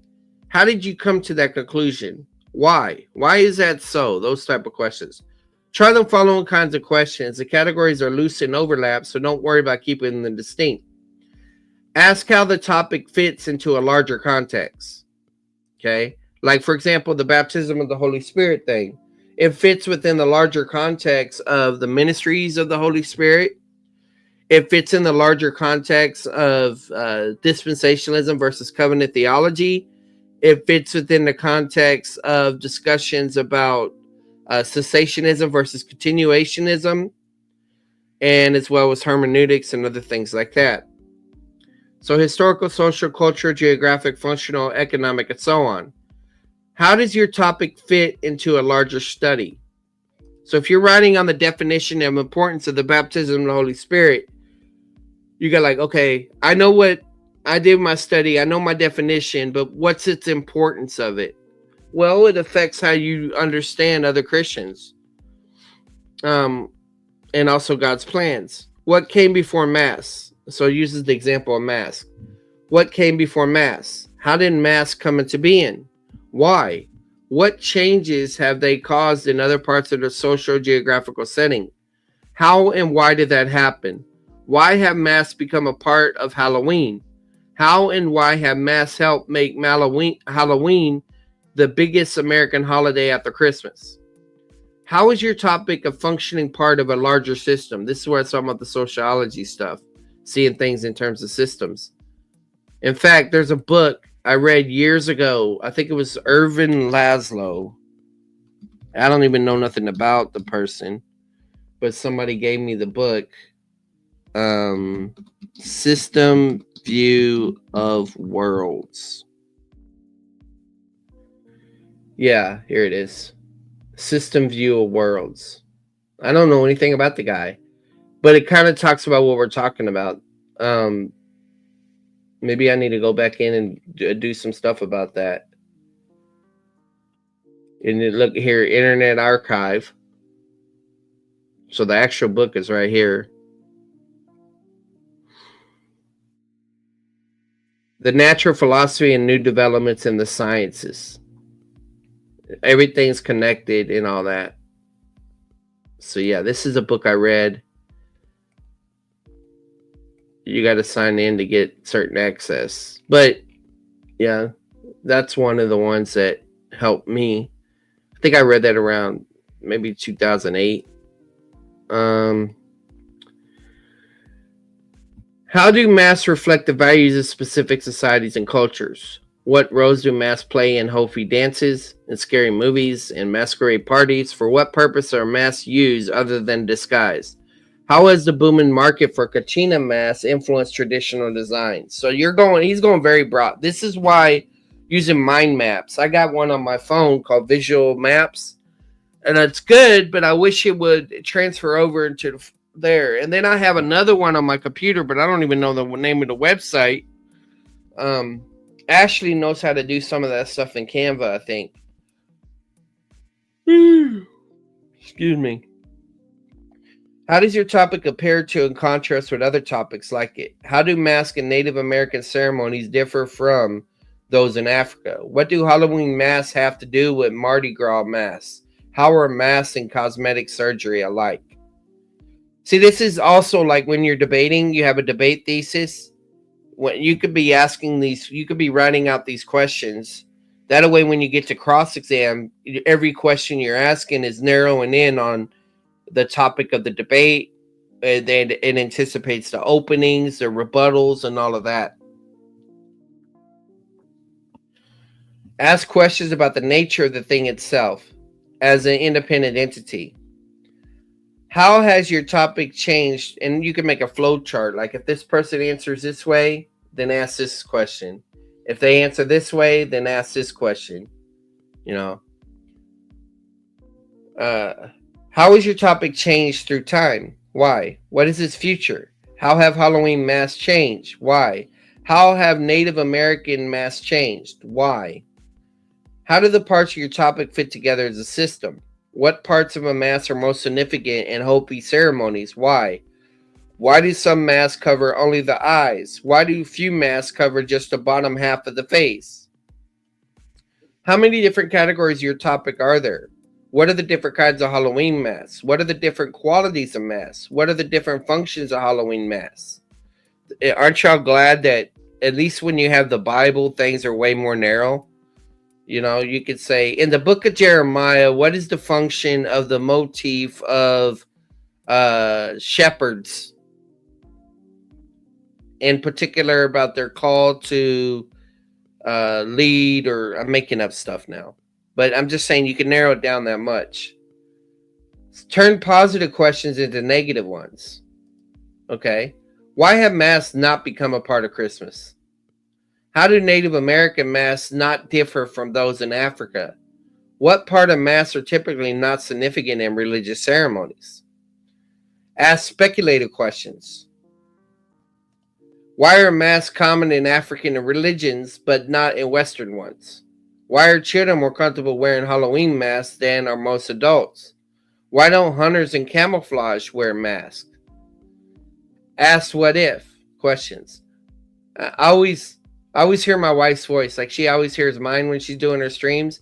How did you come to that conclusion? Why? Why is that so? Those type of questions. Try the following kinds of questions. The categories are loose and overlap, so don't worry about keeping them distinct. Ask how the topic fits into a larger context. Okay? Like, for example, the baptism of the Holy Spirit thing. It fits within the larger context of the ministries of the Holy Spirit. It fits in the larger context of dispensationalism versus covenant theology. It fits within the context of discussions about cessationism versus continuationism, and as well as hermeneutics and other things like that. So historical, social, cultural, geographic, functional, economic, and so on. How does your topic fit into a larger study? So if you're writing on the definition and importance of the baptism of the Holy Spirit, you got like, okay, I know what I did my study, I know my definition, but what's its importance of it? Well, it affects how you understand other Christians, and also God's plans. What came before Mass? So it uses the example of Mass. What came before Mass? How did Mass come into being? Why? What changes have they caused in other parts of the social geographical setting? How and why did that happen? Why have Mass become a part of Halloween? How and why have Mass helped make Halloween the biggest American holiday after Christmas? How is your topic a functioning part of a larger system? This is where it's talking about the sociology stuff, seeing things in terms of systems. In fact, there's a book I read years ago. I think it was Irvin Laszlo. I don't even know nothing about the person, but somebody gave me the book. System View of Worlds. Yeah, here it is. System View of Worlds. I don't know anything about the guy, but it kind of talks about what we're talking about. Maybe I need to go back in and do some stuff about that. And look here, Internet Archive. So the actual book is right here. The Natural Philosophy and New Developments in the Sciences. Everything's connected and all that. So yeah, this is a book I read. You got to sign in to get certain access. But yeah, that's one of the ones that helped me. I think I read that around maybe 2008. How do Mass reflect the values of specific societies and cultures? What roles do Mass play in Hofi dances, in scary movies, and masquerade parties? For what purpose are Mass used other than disguise? How has the booming market for Kachina Mass influenced traditional design? So he's going very broad. This is why using mind maps. I got one on my phone called Visual Maps, and it's good, but I wish it would transfer over into there. And then I have another one on my computer, but I don't even know the name of the website. Ashley knows how to do some of that stuff in Canva, I think. Excuse me. How does your topic compare to and contrast with other topics like it? How do Mask and Native American ceremonies differ from those in Africa? What do Halloween masks have to do with Mardi Gras masks? How are masks and cosmetic surgery alike? See, this is also like when you're debating, you have a debate thesis. When you could be asking these, you could be writing out these questions. That way, when you get to cross-exam, every question you're asking is narrowing in on the topic of the debate. And then it anticipates the openings, the rebuttals, and all of that. Ask questions about the nature of the thing itself as an independent entity. How has your topic changed? And you can make a flow chart. Like if this person answers this way, then ask this question. If they answer this way, then ask this question. You know. How has your topic changed through time? Why? What is its future? How have Halloween masks changed? Why? How have Native American masks changed? Why? How do the parts of your topic fit together as a system? What parts of a mask are most significant in Hopi ceremonies? Why? Why do some masks cover only the eyes? Why do few masks cover just the bottom half of the face? How many different categories of your topic are there? What are the different kinds of Halloween masks? What are the different qualities of masks? What are the different functions of Halloween masks? Aren't y'all glad that at least when you have the Bible, things are way more narrow? You know, you could say in the book of Jeremiah, what is the function of the motif of shepherds, in particular about their call to lead, or I'm making up stuff now, but I'm just saying you can narrow it down that much. Turn positive questions into negative ones. Okay. Why have masks not become a part of Christmas? How do Native American masks not differ from those in Africa? What part of masks are typically not significant in religious ceremonies? Ask speculative questions. Why are masks common in African religions but not in Western ones? Why are children more comfortable wearing Halloween masks than are most adults? Why don't hunters in camouflage wear masks? Ask what if questions. I always hear my wife's voice. Like, she always hears mine when she's doing her streams.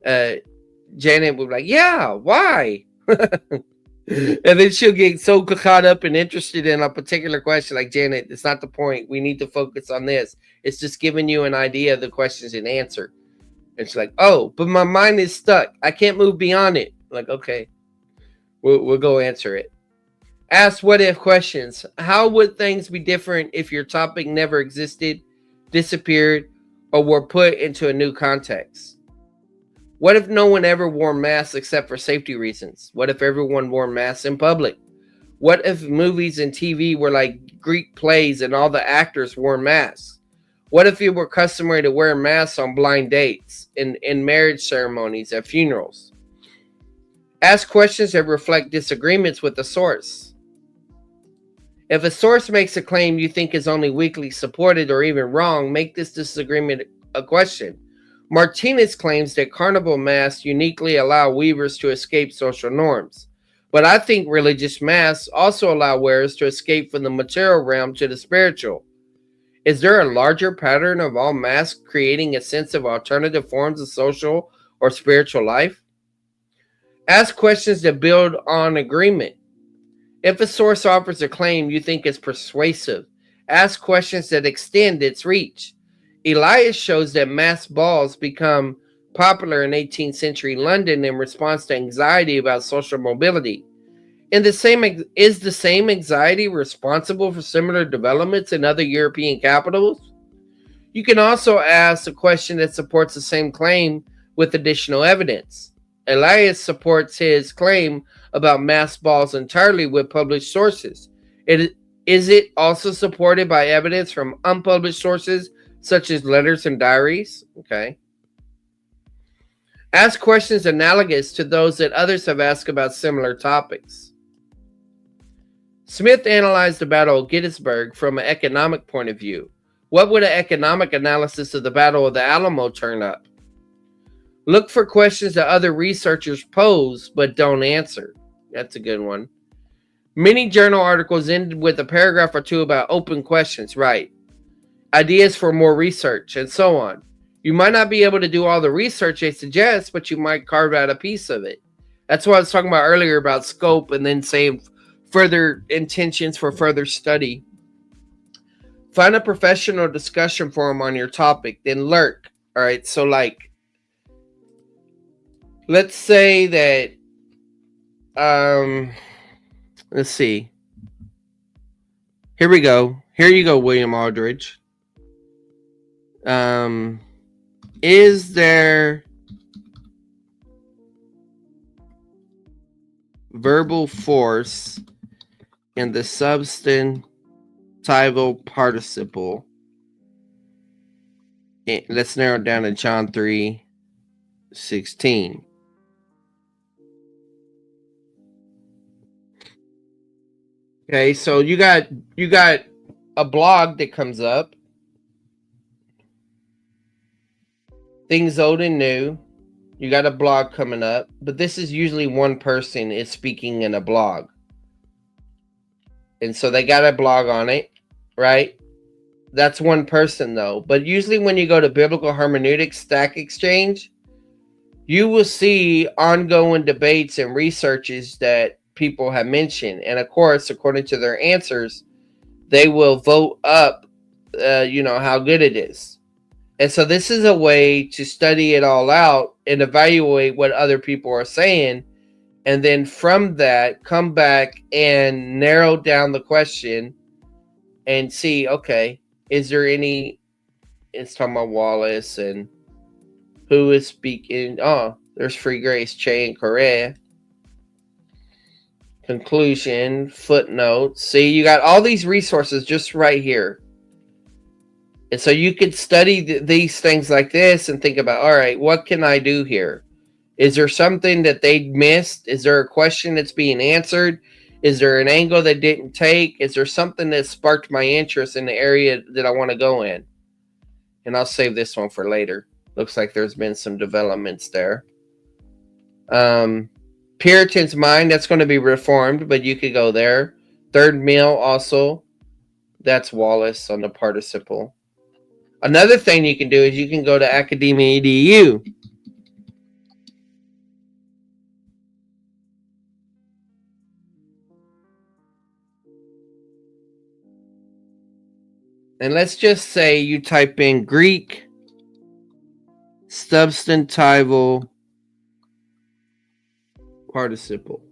Janet would be like, yeah, why? And then she'll get so caught up and interested in a particular question. Like, Janet, it's not the point. We need to focus on this. It's just giving you an idea of the questions and answer. And she's like, oh, but my mind is stuck. I can't move beyond it. I'm like, okay, we'll go answer it. Ask what if questions. How would things be different if your topic never existed, disappeared, or were put into a new context? What if no one ever wore masks except for safety reasons? What if everyone wore masks in public? What if movies and TV were like Greek plays and all the actors wore masks? What if it were customary to wear masks on blind dates, in marriage ceremonies, at funerals? Ask questions that reflect disagreements with the source. If a source makes a claim you think is only weakly supported or even wrong, make this disagreement a question. Martinez claims that carnival masks uniquely allow weavers to escape social norms. But I think religious masks also allow wearers to escape from the material realm to the spiritual. Is there a larger pattern of all masks creating a sense of alternative forms of social or spiritual life? Ask questions that build on agreement. If a source offers a claim you think is persuasive, ask questions that extend its reach. Elias shows that masked balls become popular in 18th century London in response to anxiety about social mobility. Is the same anxiety responsible for similar developments in other European capitals? You can also ask a question that supports the same claim with additional evidence. Elias supports his claim about masked balls entirely with published sources. Is it also supported by evidence from unpublished sources such as letters and diaries? Okay. Ask questions analogous to those that others have asked about similar topics. Smith analyzed the Battle of Gettysburg from an economic point of view. What would an economic analysis of the Battle of the Alamo turn up? Look for questions that other researchers pose but don't answer. That's a good one. Many journal articles end with a paragraph or two about open questions, right? Ideas for more research, and so on. You might not be able to do all the research they suggest, but you might carve out a piece of it. That's what I was talking about earlier about scope, and then saying further intentions for further study. Find a professional discussion forum on your topic, then lurk. All right, so like, let's say that, let's see. Here we go. Here you go, William Aldridge. Is there verbal force in the substantival participle? Let's narrow it down to John 3:16. Okay, so you got a blog that comes up, things old and new. You got a blog coming up, but this is usually one person is speaking in a blog. And so they got a blog on it, right? That's one person though. But usually when you go to Biblical Hermeneutics Stack Exchange, you will see ongoing debates and researches that people have mentioned. And of course, according to their answers, they will vote up, how good it is. And so this is a way to study it all out and evaluate what other people are saying. And then from that, come back and narrow down the question and see, okay, is there any, it's talking about Wallace and who is speaking. Oh, there's Free Grace, Che and Correa. Conclusion, footnotes. See, you got all these resources just right here. And so you could study these things like this and think about, all right, what can I do here? Is there something that they missed? Is there a question that's being answered? Is there an angle they didn't take? Is there something that sparked my interest in the area that I want to go in? And I'll save this one for later. Looks like there's been some developments there. Puritan's Mind, that's going to be reformed, but you could go there. Third Meal also. That's Wallace on the participle. Another thing you can do is you can go to Academia EDU. And let's just say you type in Greek substantival participle.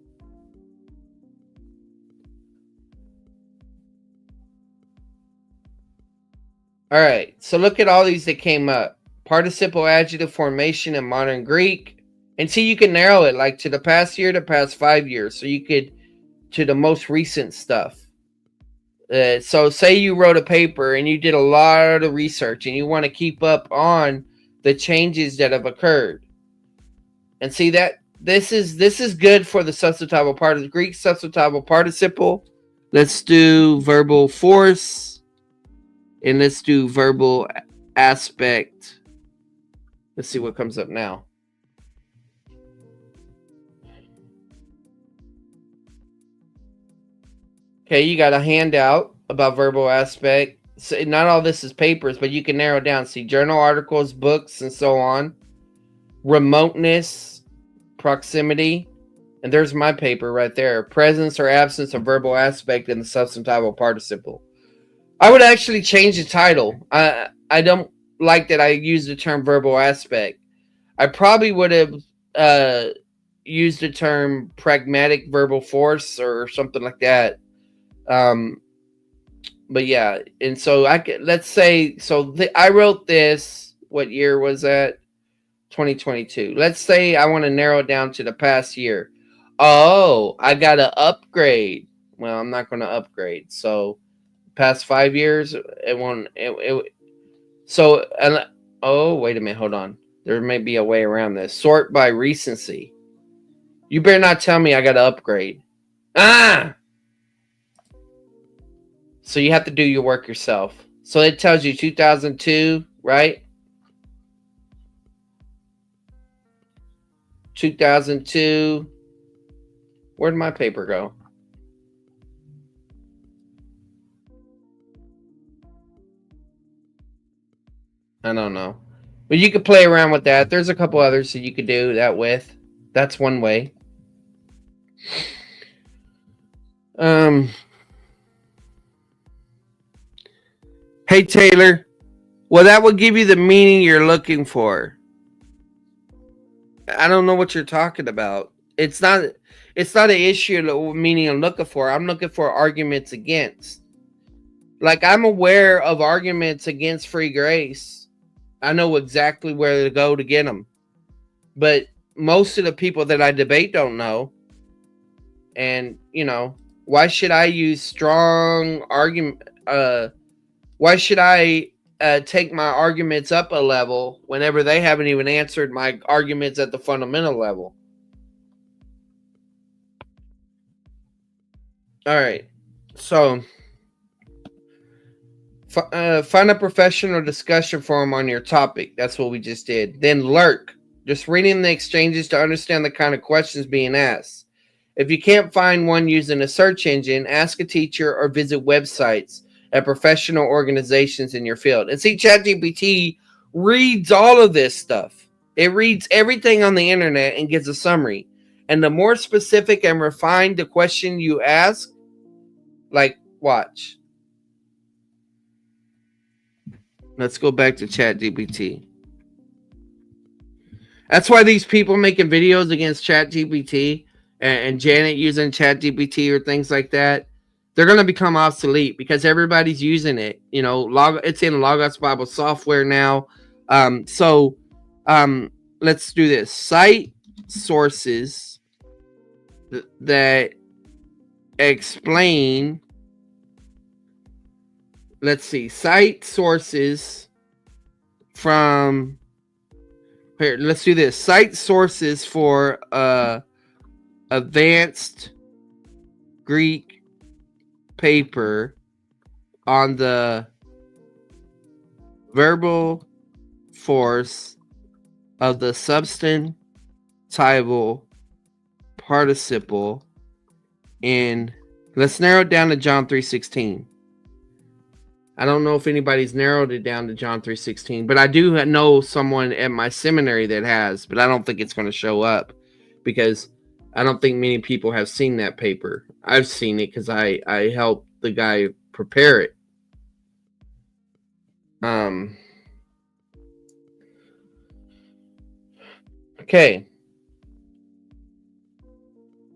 All right, so look at all these that came up. Participle adjective formation in modern Greek. And see, you can narrow it like to the past year, to past 5 years. So you could, to the most recent stuff. So say you wrote a paper and you did a lot of research and you want to keep up on the changes that have occurred. And see that this is good for the substantival part of the Greek substantival participle. Let's do verbal force and let's do verbal aspect. Let's see what comes up now. Okay, you got a handout about verbal aspect. So not all this is papers, but you can narrow down. See journal articles, books, and so on. Remoteness, proximity, and there's my paper right there. Presence or absence of verbal aspect in the substantival participle. I would actually change the title. I don't like that I use the term verbal aspect. I probably would have used the term pragmatic verbal force or something like that. But yeah, and so let's say I wrote this. What year was that? 2022. Let's say I want to narrow it down to the past year. Oh, I got to upgrade. Well, I'm not going to upgrade. So past 5 years, it won't. So oh, wait a minute, hold on. There may be a way around this. Sort by recency. You better not tell me I got to upgrade. So you have to do your work yourself. So it tells you 2002, right? 2002. Where'd my paper go? I don't know. But you could play around with that. There's a couple others that you could do that with. That's one way. Hey Taylor. Well, that will give you the meaning you're looking for. I don't know what you're talking about. It's not an issue of meaning I'm looking for. I'm looking for arguments against. Like I'm aware of arguments against free grace. I know exactly where to go to get them. But most of the people that I debate don't know. And, why should I use strong argument? Why should I take my arguments up a level whenever they haven't even answered my arguments at the fundamental level? All right. So find a professional discussion forum on your topic. That's what we just did. Then lurk, just reading the exchanges to understand the kind of questions being asked. If you can't find one using a search engine, ask a teacher or visit websites at professional organizations in your field. And see, ChatGPT reads all of this stuff. It reads everything on the internet and gives a summary. And the more specific and refined the question you ask, like, watch. Let's go back to ChatGPT. That's why these people making videos against ChatGPT and Janet using ChatGPT or things like that, they're going to become obsolete because everybody's using it. You know, it's in Logos Bible software now. So let's do this. Cite sources that explain. Let's see. Cite sources from. Here, let's do this. Cite sources for advanced Greek paper on the verbal force of the substantival participle in. Let's narrow it down to John 3:16. I don't know if anybody's narrowed it down to John 3:16, but I do know someone at my seminary that has, but I don't think it's going to show up because I don't think many people have seen that paper. I've seen it because I helped the guy prepare it. Okay.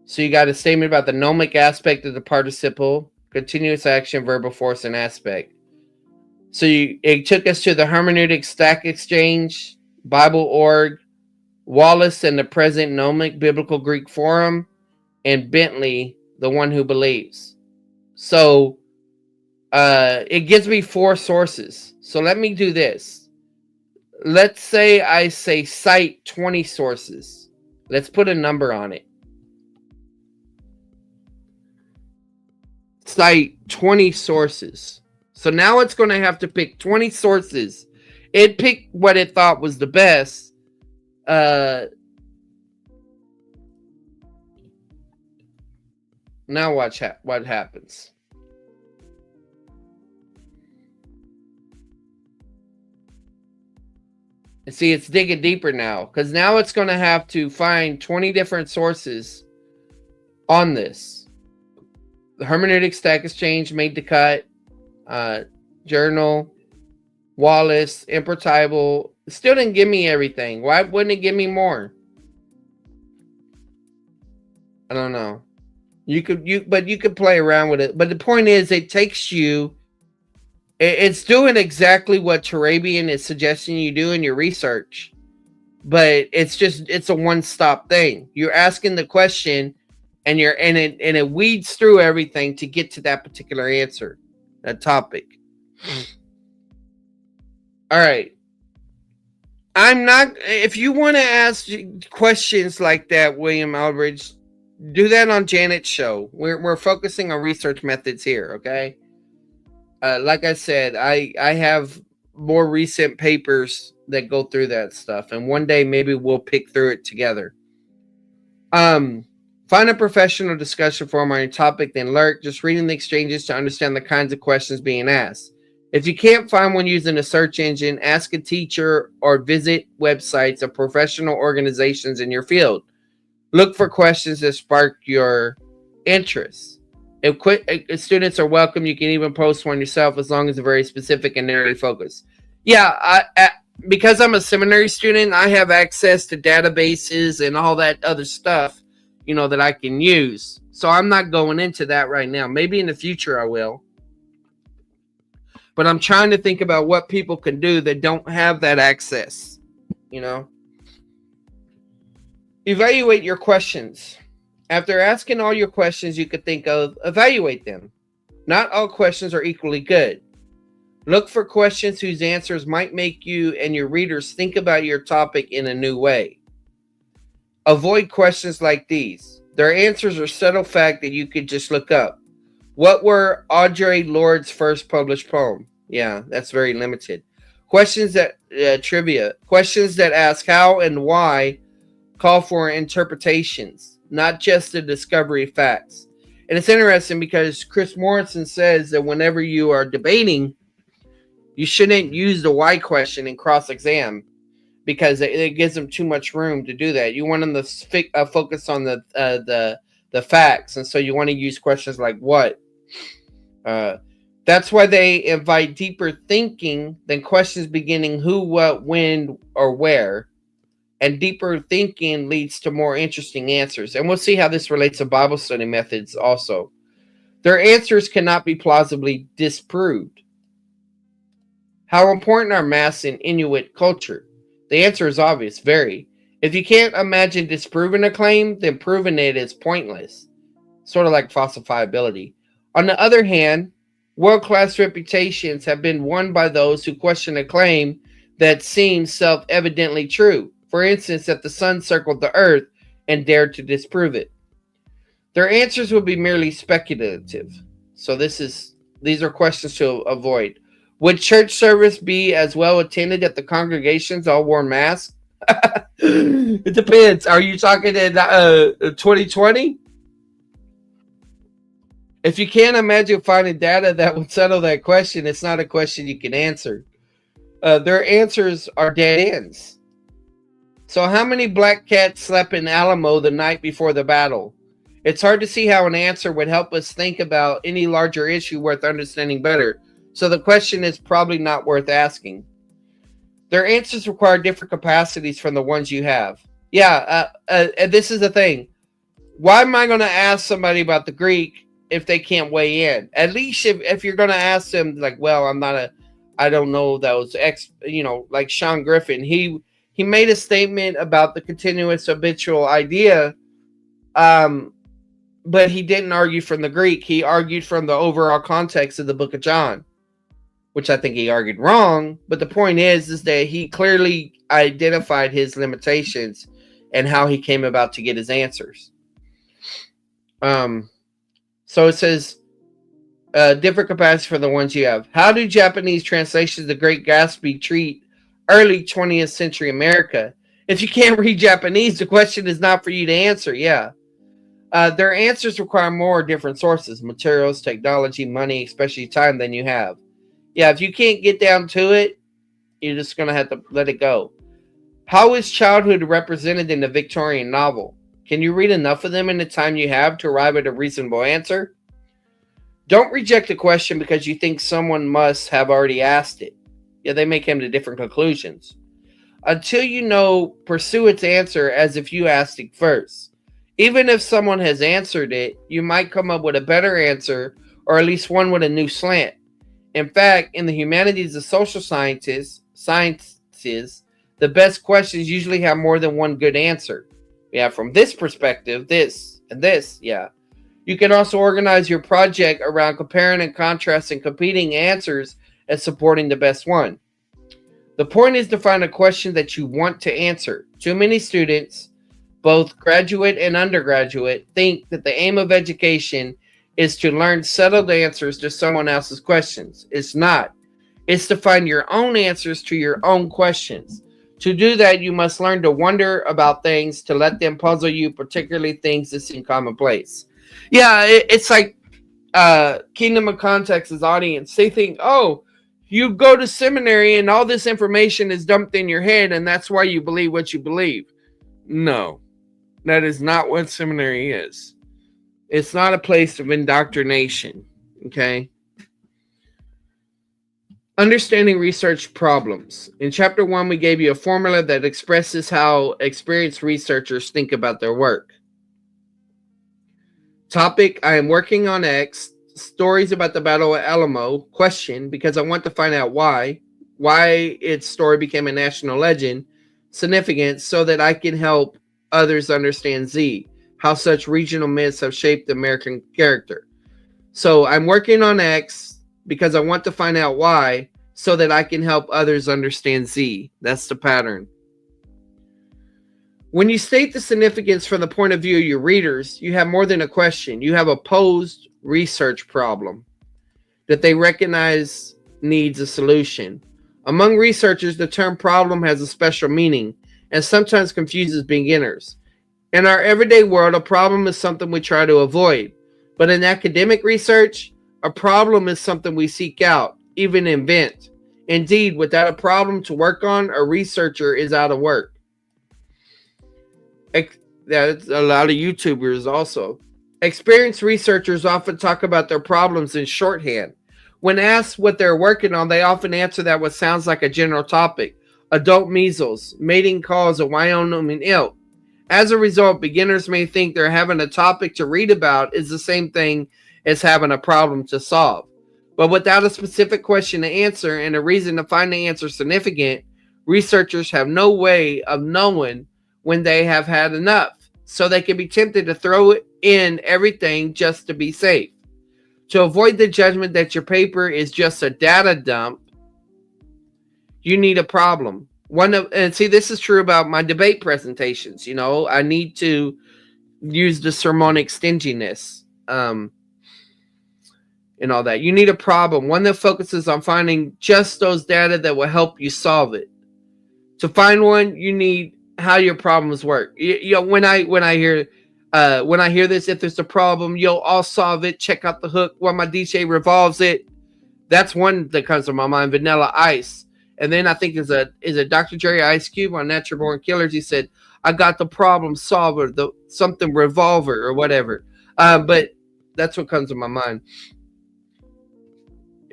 So you got a statement about the gnomic aspect of the participle, continuous action, verbal force, and aspect. So it took us to the hermeneutic stack exchange, Bible.org, Wallace and the present gnomic biblical Greek forum, and Bentley, the one who believes. So it gives me 4 sources. So let me do this. Let's say I say cite 20 sources. Let's put a number on it. Cite 20 sources. So now it's going to have to pick 20 sources. It picked what it thought was the best. Now watch what happens. And see, it's digging deeper now. Because now it's going to have to find 20 different sources on this. The hermeneutic stack exchange made the cut. Journal, Wallace, Impertable. Still didn't give me everything. Why wouldn't it give me more? I don't know. You could play around with it. But the point is, it takes you. It's doing exactly what Turabian is suggesting you do in your research, but it's a one-stop thing. You're asking the question, and it weeds through everything to get to that particular answer. That topic. All right. I'm not. If you want to ask questions like that, William Aldridge, do that on Janet's show. We're focusing on research methods here. Okay. Like I said, I have more recent papers that go through that stuff, and one day maybe we'll pick through it together. Find a professional discussion forum on your topic, then lurk, just reading the exchanges to understand the kinds of questions being asked. If you can't find one using a search engine, ask a teacher or visit websites of professional organizations in your field. Look for questions that spark your interest. If students are welcome, you can even post one yourself as long as it's very specific and narrowly focused. Yeah, because I'm a seminary student, I have access to databases and all that other stuff, that I can use. So I'm not going into that right now. Maybe in the future I will. But I'm trying to think about what people can do that don't have that access. Evaluate your questions. After asking all your questions you could think of, evaluate them. Not all questions are equally good. Look for questions whose answers might make you and your readers think about your topic in a new way. Avoid questions like these. Their answers are subtle fact that you could just look up. What were Audre Lorde's first published poem? Yeah, that's very limited. Questions that trivia. Questions that ask how and why call for interpretations, not just the discovery of facts. And it's interesting because Chris Morrison says that whenever you are debating, you shouldn't use the why question in cross-exam because it gives them too much room to do that. You want them to focus on the facts, and so you want to use questions like what. That's why they invite deeper thinking than questions beginning who, what, when, or where. And deeper thinking leads to more interesting answers. And we'll see how this relates to Bible study methods also. Their answers cannot be plausibly disproved. How important are maths in Inuit culture? The answer is obvious, very. If you can't imagine disproving a claim, then proving it is pointless. Sort of like falsifiability. On the other hand, world-class reputations have been won by those who question a claim that seems self-evidently true. For instance, that the sun circled the earth and dared to disprove it. Their answers would be merely speculative. So these are questions to avoid. Would church service be as well attended if the congregations all wore masks? It depends. Are you talking in 2020? If you can't imagine finding data that would settle that question, it's not a question you can answer. Their answers are dead ends. So how many black cats slept in Alamo the night before the battle? It's hard to see how an answer would help us think about any larger issue worth understanding better. So the question is probably not worth asking. Their answers require different capacities from the ones you have. Yeah, this is the thing. Why am I going to ask somebody about the Greek if they can't weigh in? At least if you're going to ask them, like, well, I don't know those like Sean Griffin. He made a statement about the continuous habitual idea, but he didn't argue from the Greek. He argued from the overall context of the book of John, which I think he argued wrong. But the point is that he clearly identified his limitations and how he came about to get his answers. So it says, different capacity for the ones you have. How do Japanese translations of The Great Gatsby treat early 20th century America? If you can't read Japanese, the question is not for you to answer. Yeah. Their answers require more different sources, materials, technology, money, especially time than you have. Yeah, if you can't get down to it, you're just going to have to let it go. How is childhood represented in the Victorian novel? Can you read enough of them in the time you have to arrive at a reasonable answer? Don't reject a question because you think someone must have already asked it. Yeah, they may come to different conclusions. Until you know, pursue its answer as if you asked it first. Even if someone has answered it, you might come up with a better answer, or at least one with a new slant. In fact, in the humanities and social sciences, the best questions usually have more than one good answer. Yeah, from this perspective, this and this, yeah. You can also organize your project around comparing and contrasting competing answers and supporting the best one. The point is to find a question that you want to answer. Too many students, both graduate and undergraduate, think that the aim of education is to learn settled answers to someone else's questions. It's not. It's to find your own answers to your own questions. To do that, you must learn to wonder about things, to let them puzzle you, particularly things that seem commonplace. Yeah, it's like Kingdom of Context's audience. They think, oh, you go to seminary and all this information is dumped in your head and that's why you believe what you believe. No, that is not what seminary is. It's not a place of indoctrination, okay? Understanding research problems. In chapter 1, we gave you a formula that expresses how experienced researchers think about their work. Topic, I am working on X. Stories about the Battle of Alamo. Question, because I want to find out why its story became a national legend. Significance, so that I can help others understand Z. How such regional myths have shaped American character. So I'm working on X because I want to find out why, so that I can help others understand Z. That's the pattern. When you state the significance from the point of view of your readers, you have more than a question. You have a posed research problem that they recognize needs a solution. Among researchers, the term problem has a special meaning and sometimes confuses beginners. In our everyday world, a problem is something we try to avoid. But in academic research, a problem is something we seek out, even invent. Indeed, without a problem to work on, a researcher is out of work. That's a lot of YouTubers also. Experienced researchers often talk about their problems in shorthand. When asked what they're working on, they often answer that what sounds like a general topic: adult measles, mating calls, of Wyoming elk. As a result, beginners may think they're having a topic to read about is the same thing as having a problem to solve. But without a specific question to answer and a reason to find the answer significant, researchers have no way of knowing when they have had enough. So they can be tempted to throw in everything just to be safe. To avoid the judgment that your paper is just a data dump, you need a problem. And see, this is true about my debate presentations. You know, I need to use the sermonic stinginess, and all that. You need a problem, one that focuses on finding just those data that will help you solve it. To find one, you need how your problems work. You know, when I hear this, if there's a problem, I'll solve it. Check out the hook while my DJ revolves it. That's one that comes to my mind. Vanilla Ice. And then I think is a Dr. Jerry Ice Cube on Natural Born Killers. He said, "I got the problem solver, the something revolver or whatever." But that's what comes to my mind.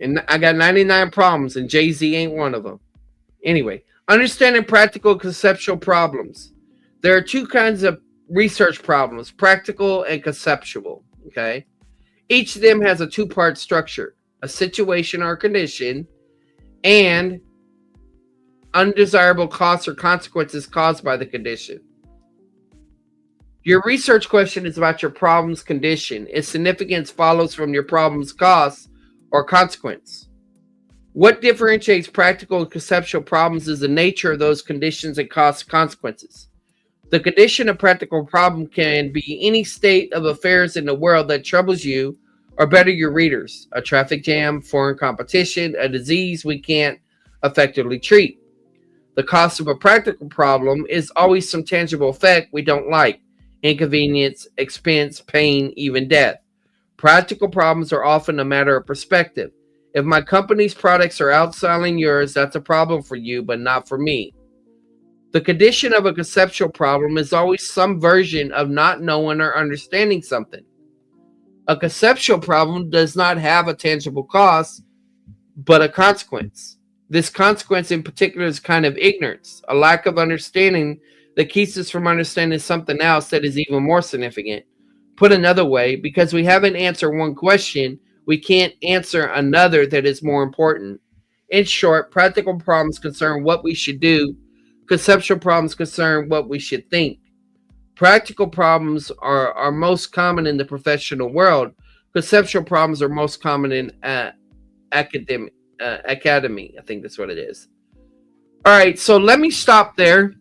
And I got 99 problems, and Jay-Z ain't one of them. Anyway, understanding practical conceptual problems. There are two kinds of research problems: practical and conceptual. Okay, each of them has a two-part structure: a situation or condition, and undesirable costs or consequences caused by the condition. Your research question is about your problem's condition. Its significance follows from your problem's costs or consequence. What differentiates practical and conceptual problems is the nature of those conditions and consequences. The condition of practical problem can be any state of affairs in the world that troubles you, or better, your readers: a traffic jam, foreign competition, a disease we can't effectively treat. The cost of a practical problem is always some tangible effect we don't like: inconvenience, expense, pain, even death. Practical problems are often a matter of perspective. If my company's products are outselling yours, that's a problem for you, but not for me. The condition of a conceptual problem is always some version of not knowing or understanding something. A conceptual problem does not have a tangible cost, but a consequence. This consequence in particular is kind of ignorance, a lack of understanding that keeps us from understanding something else that is even more significant. Put another way, because we haven't answered one question, we can't answer another that is more important. In short, practical problems concern what we should do. Conceptual problems concern what we should think. Practical problems are most common in the professional world. Conceptual problems are most common in academy. I think that's what it is. All right, so let me stop there,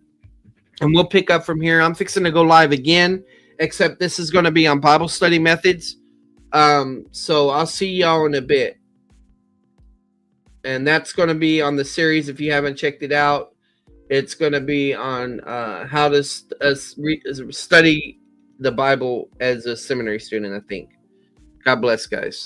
and we'll pick up from here. I'm fixing to go live again, except this is going to be on Bible study methods. So I'll see y'all in a bit. And that's going to be on the series. If you haven't checked it out, it's going to be on how to study the Bible as a seminary student, I think. God bless, guys.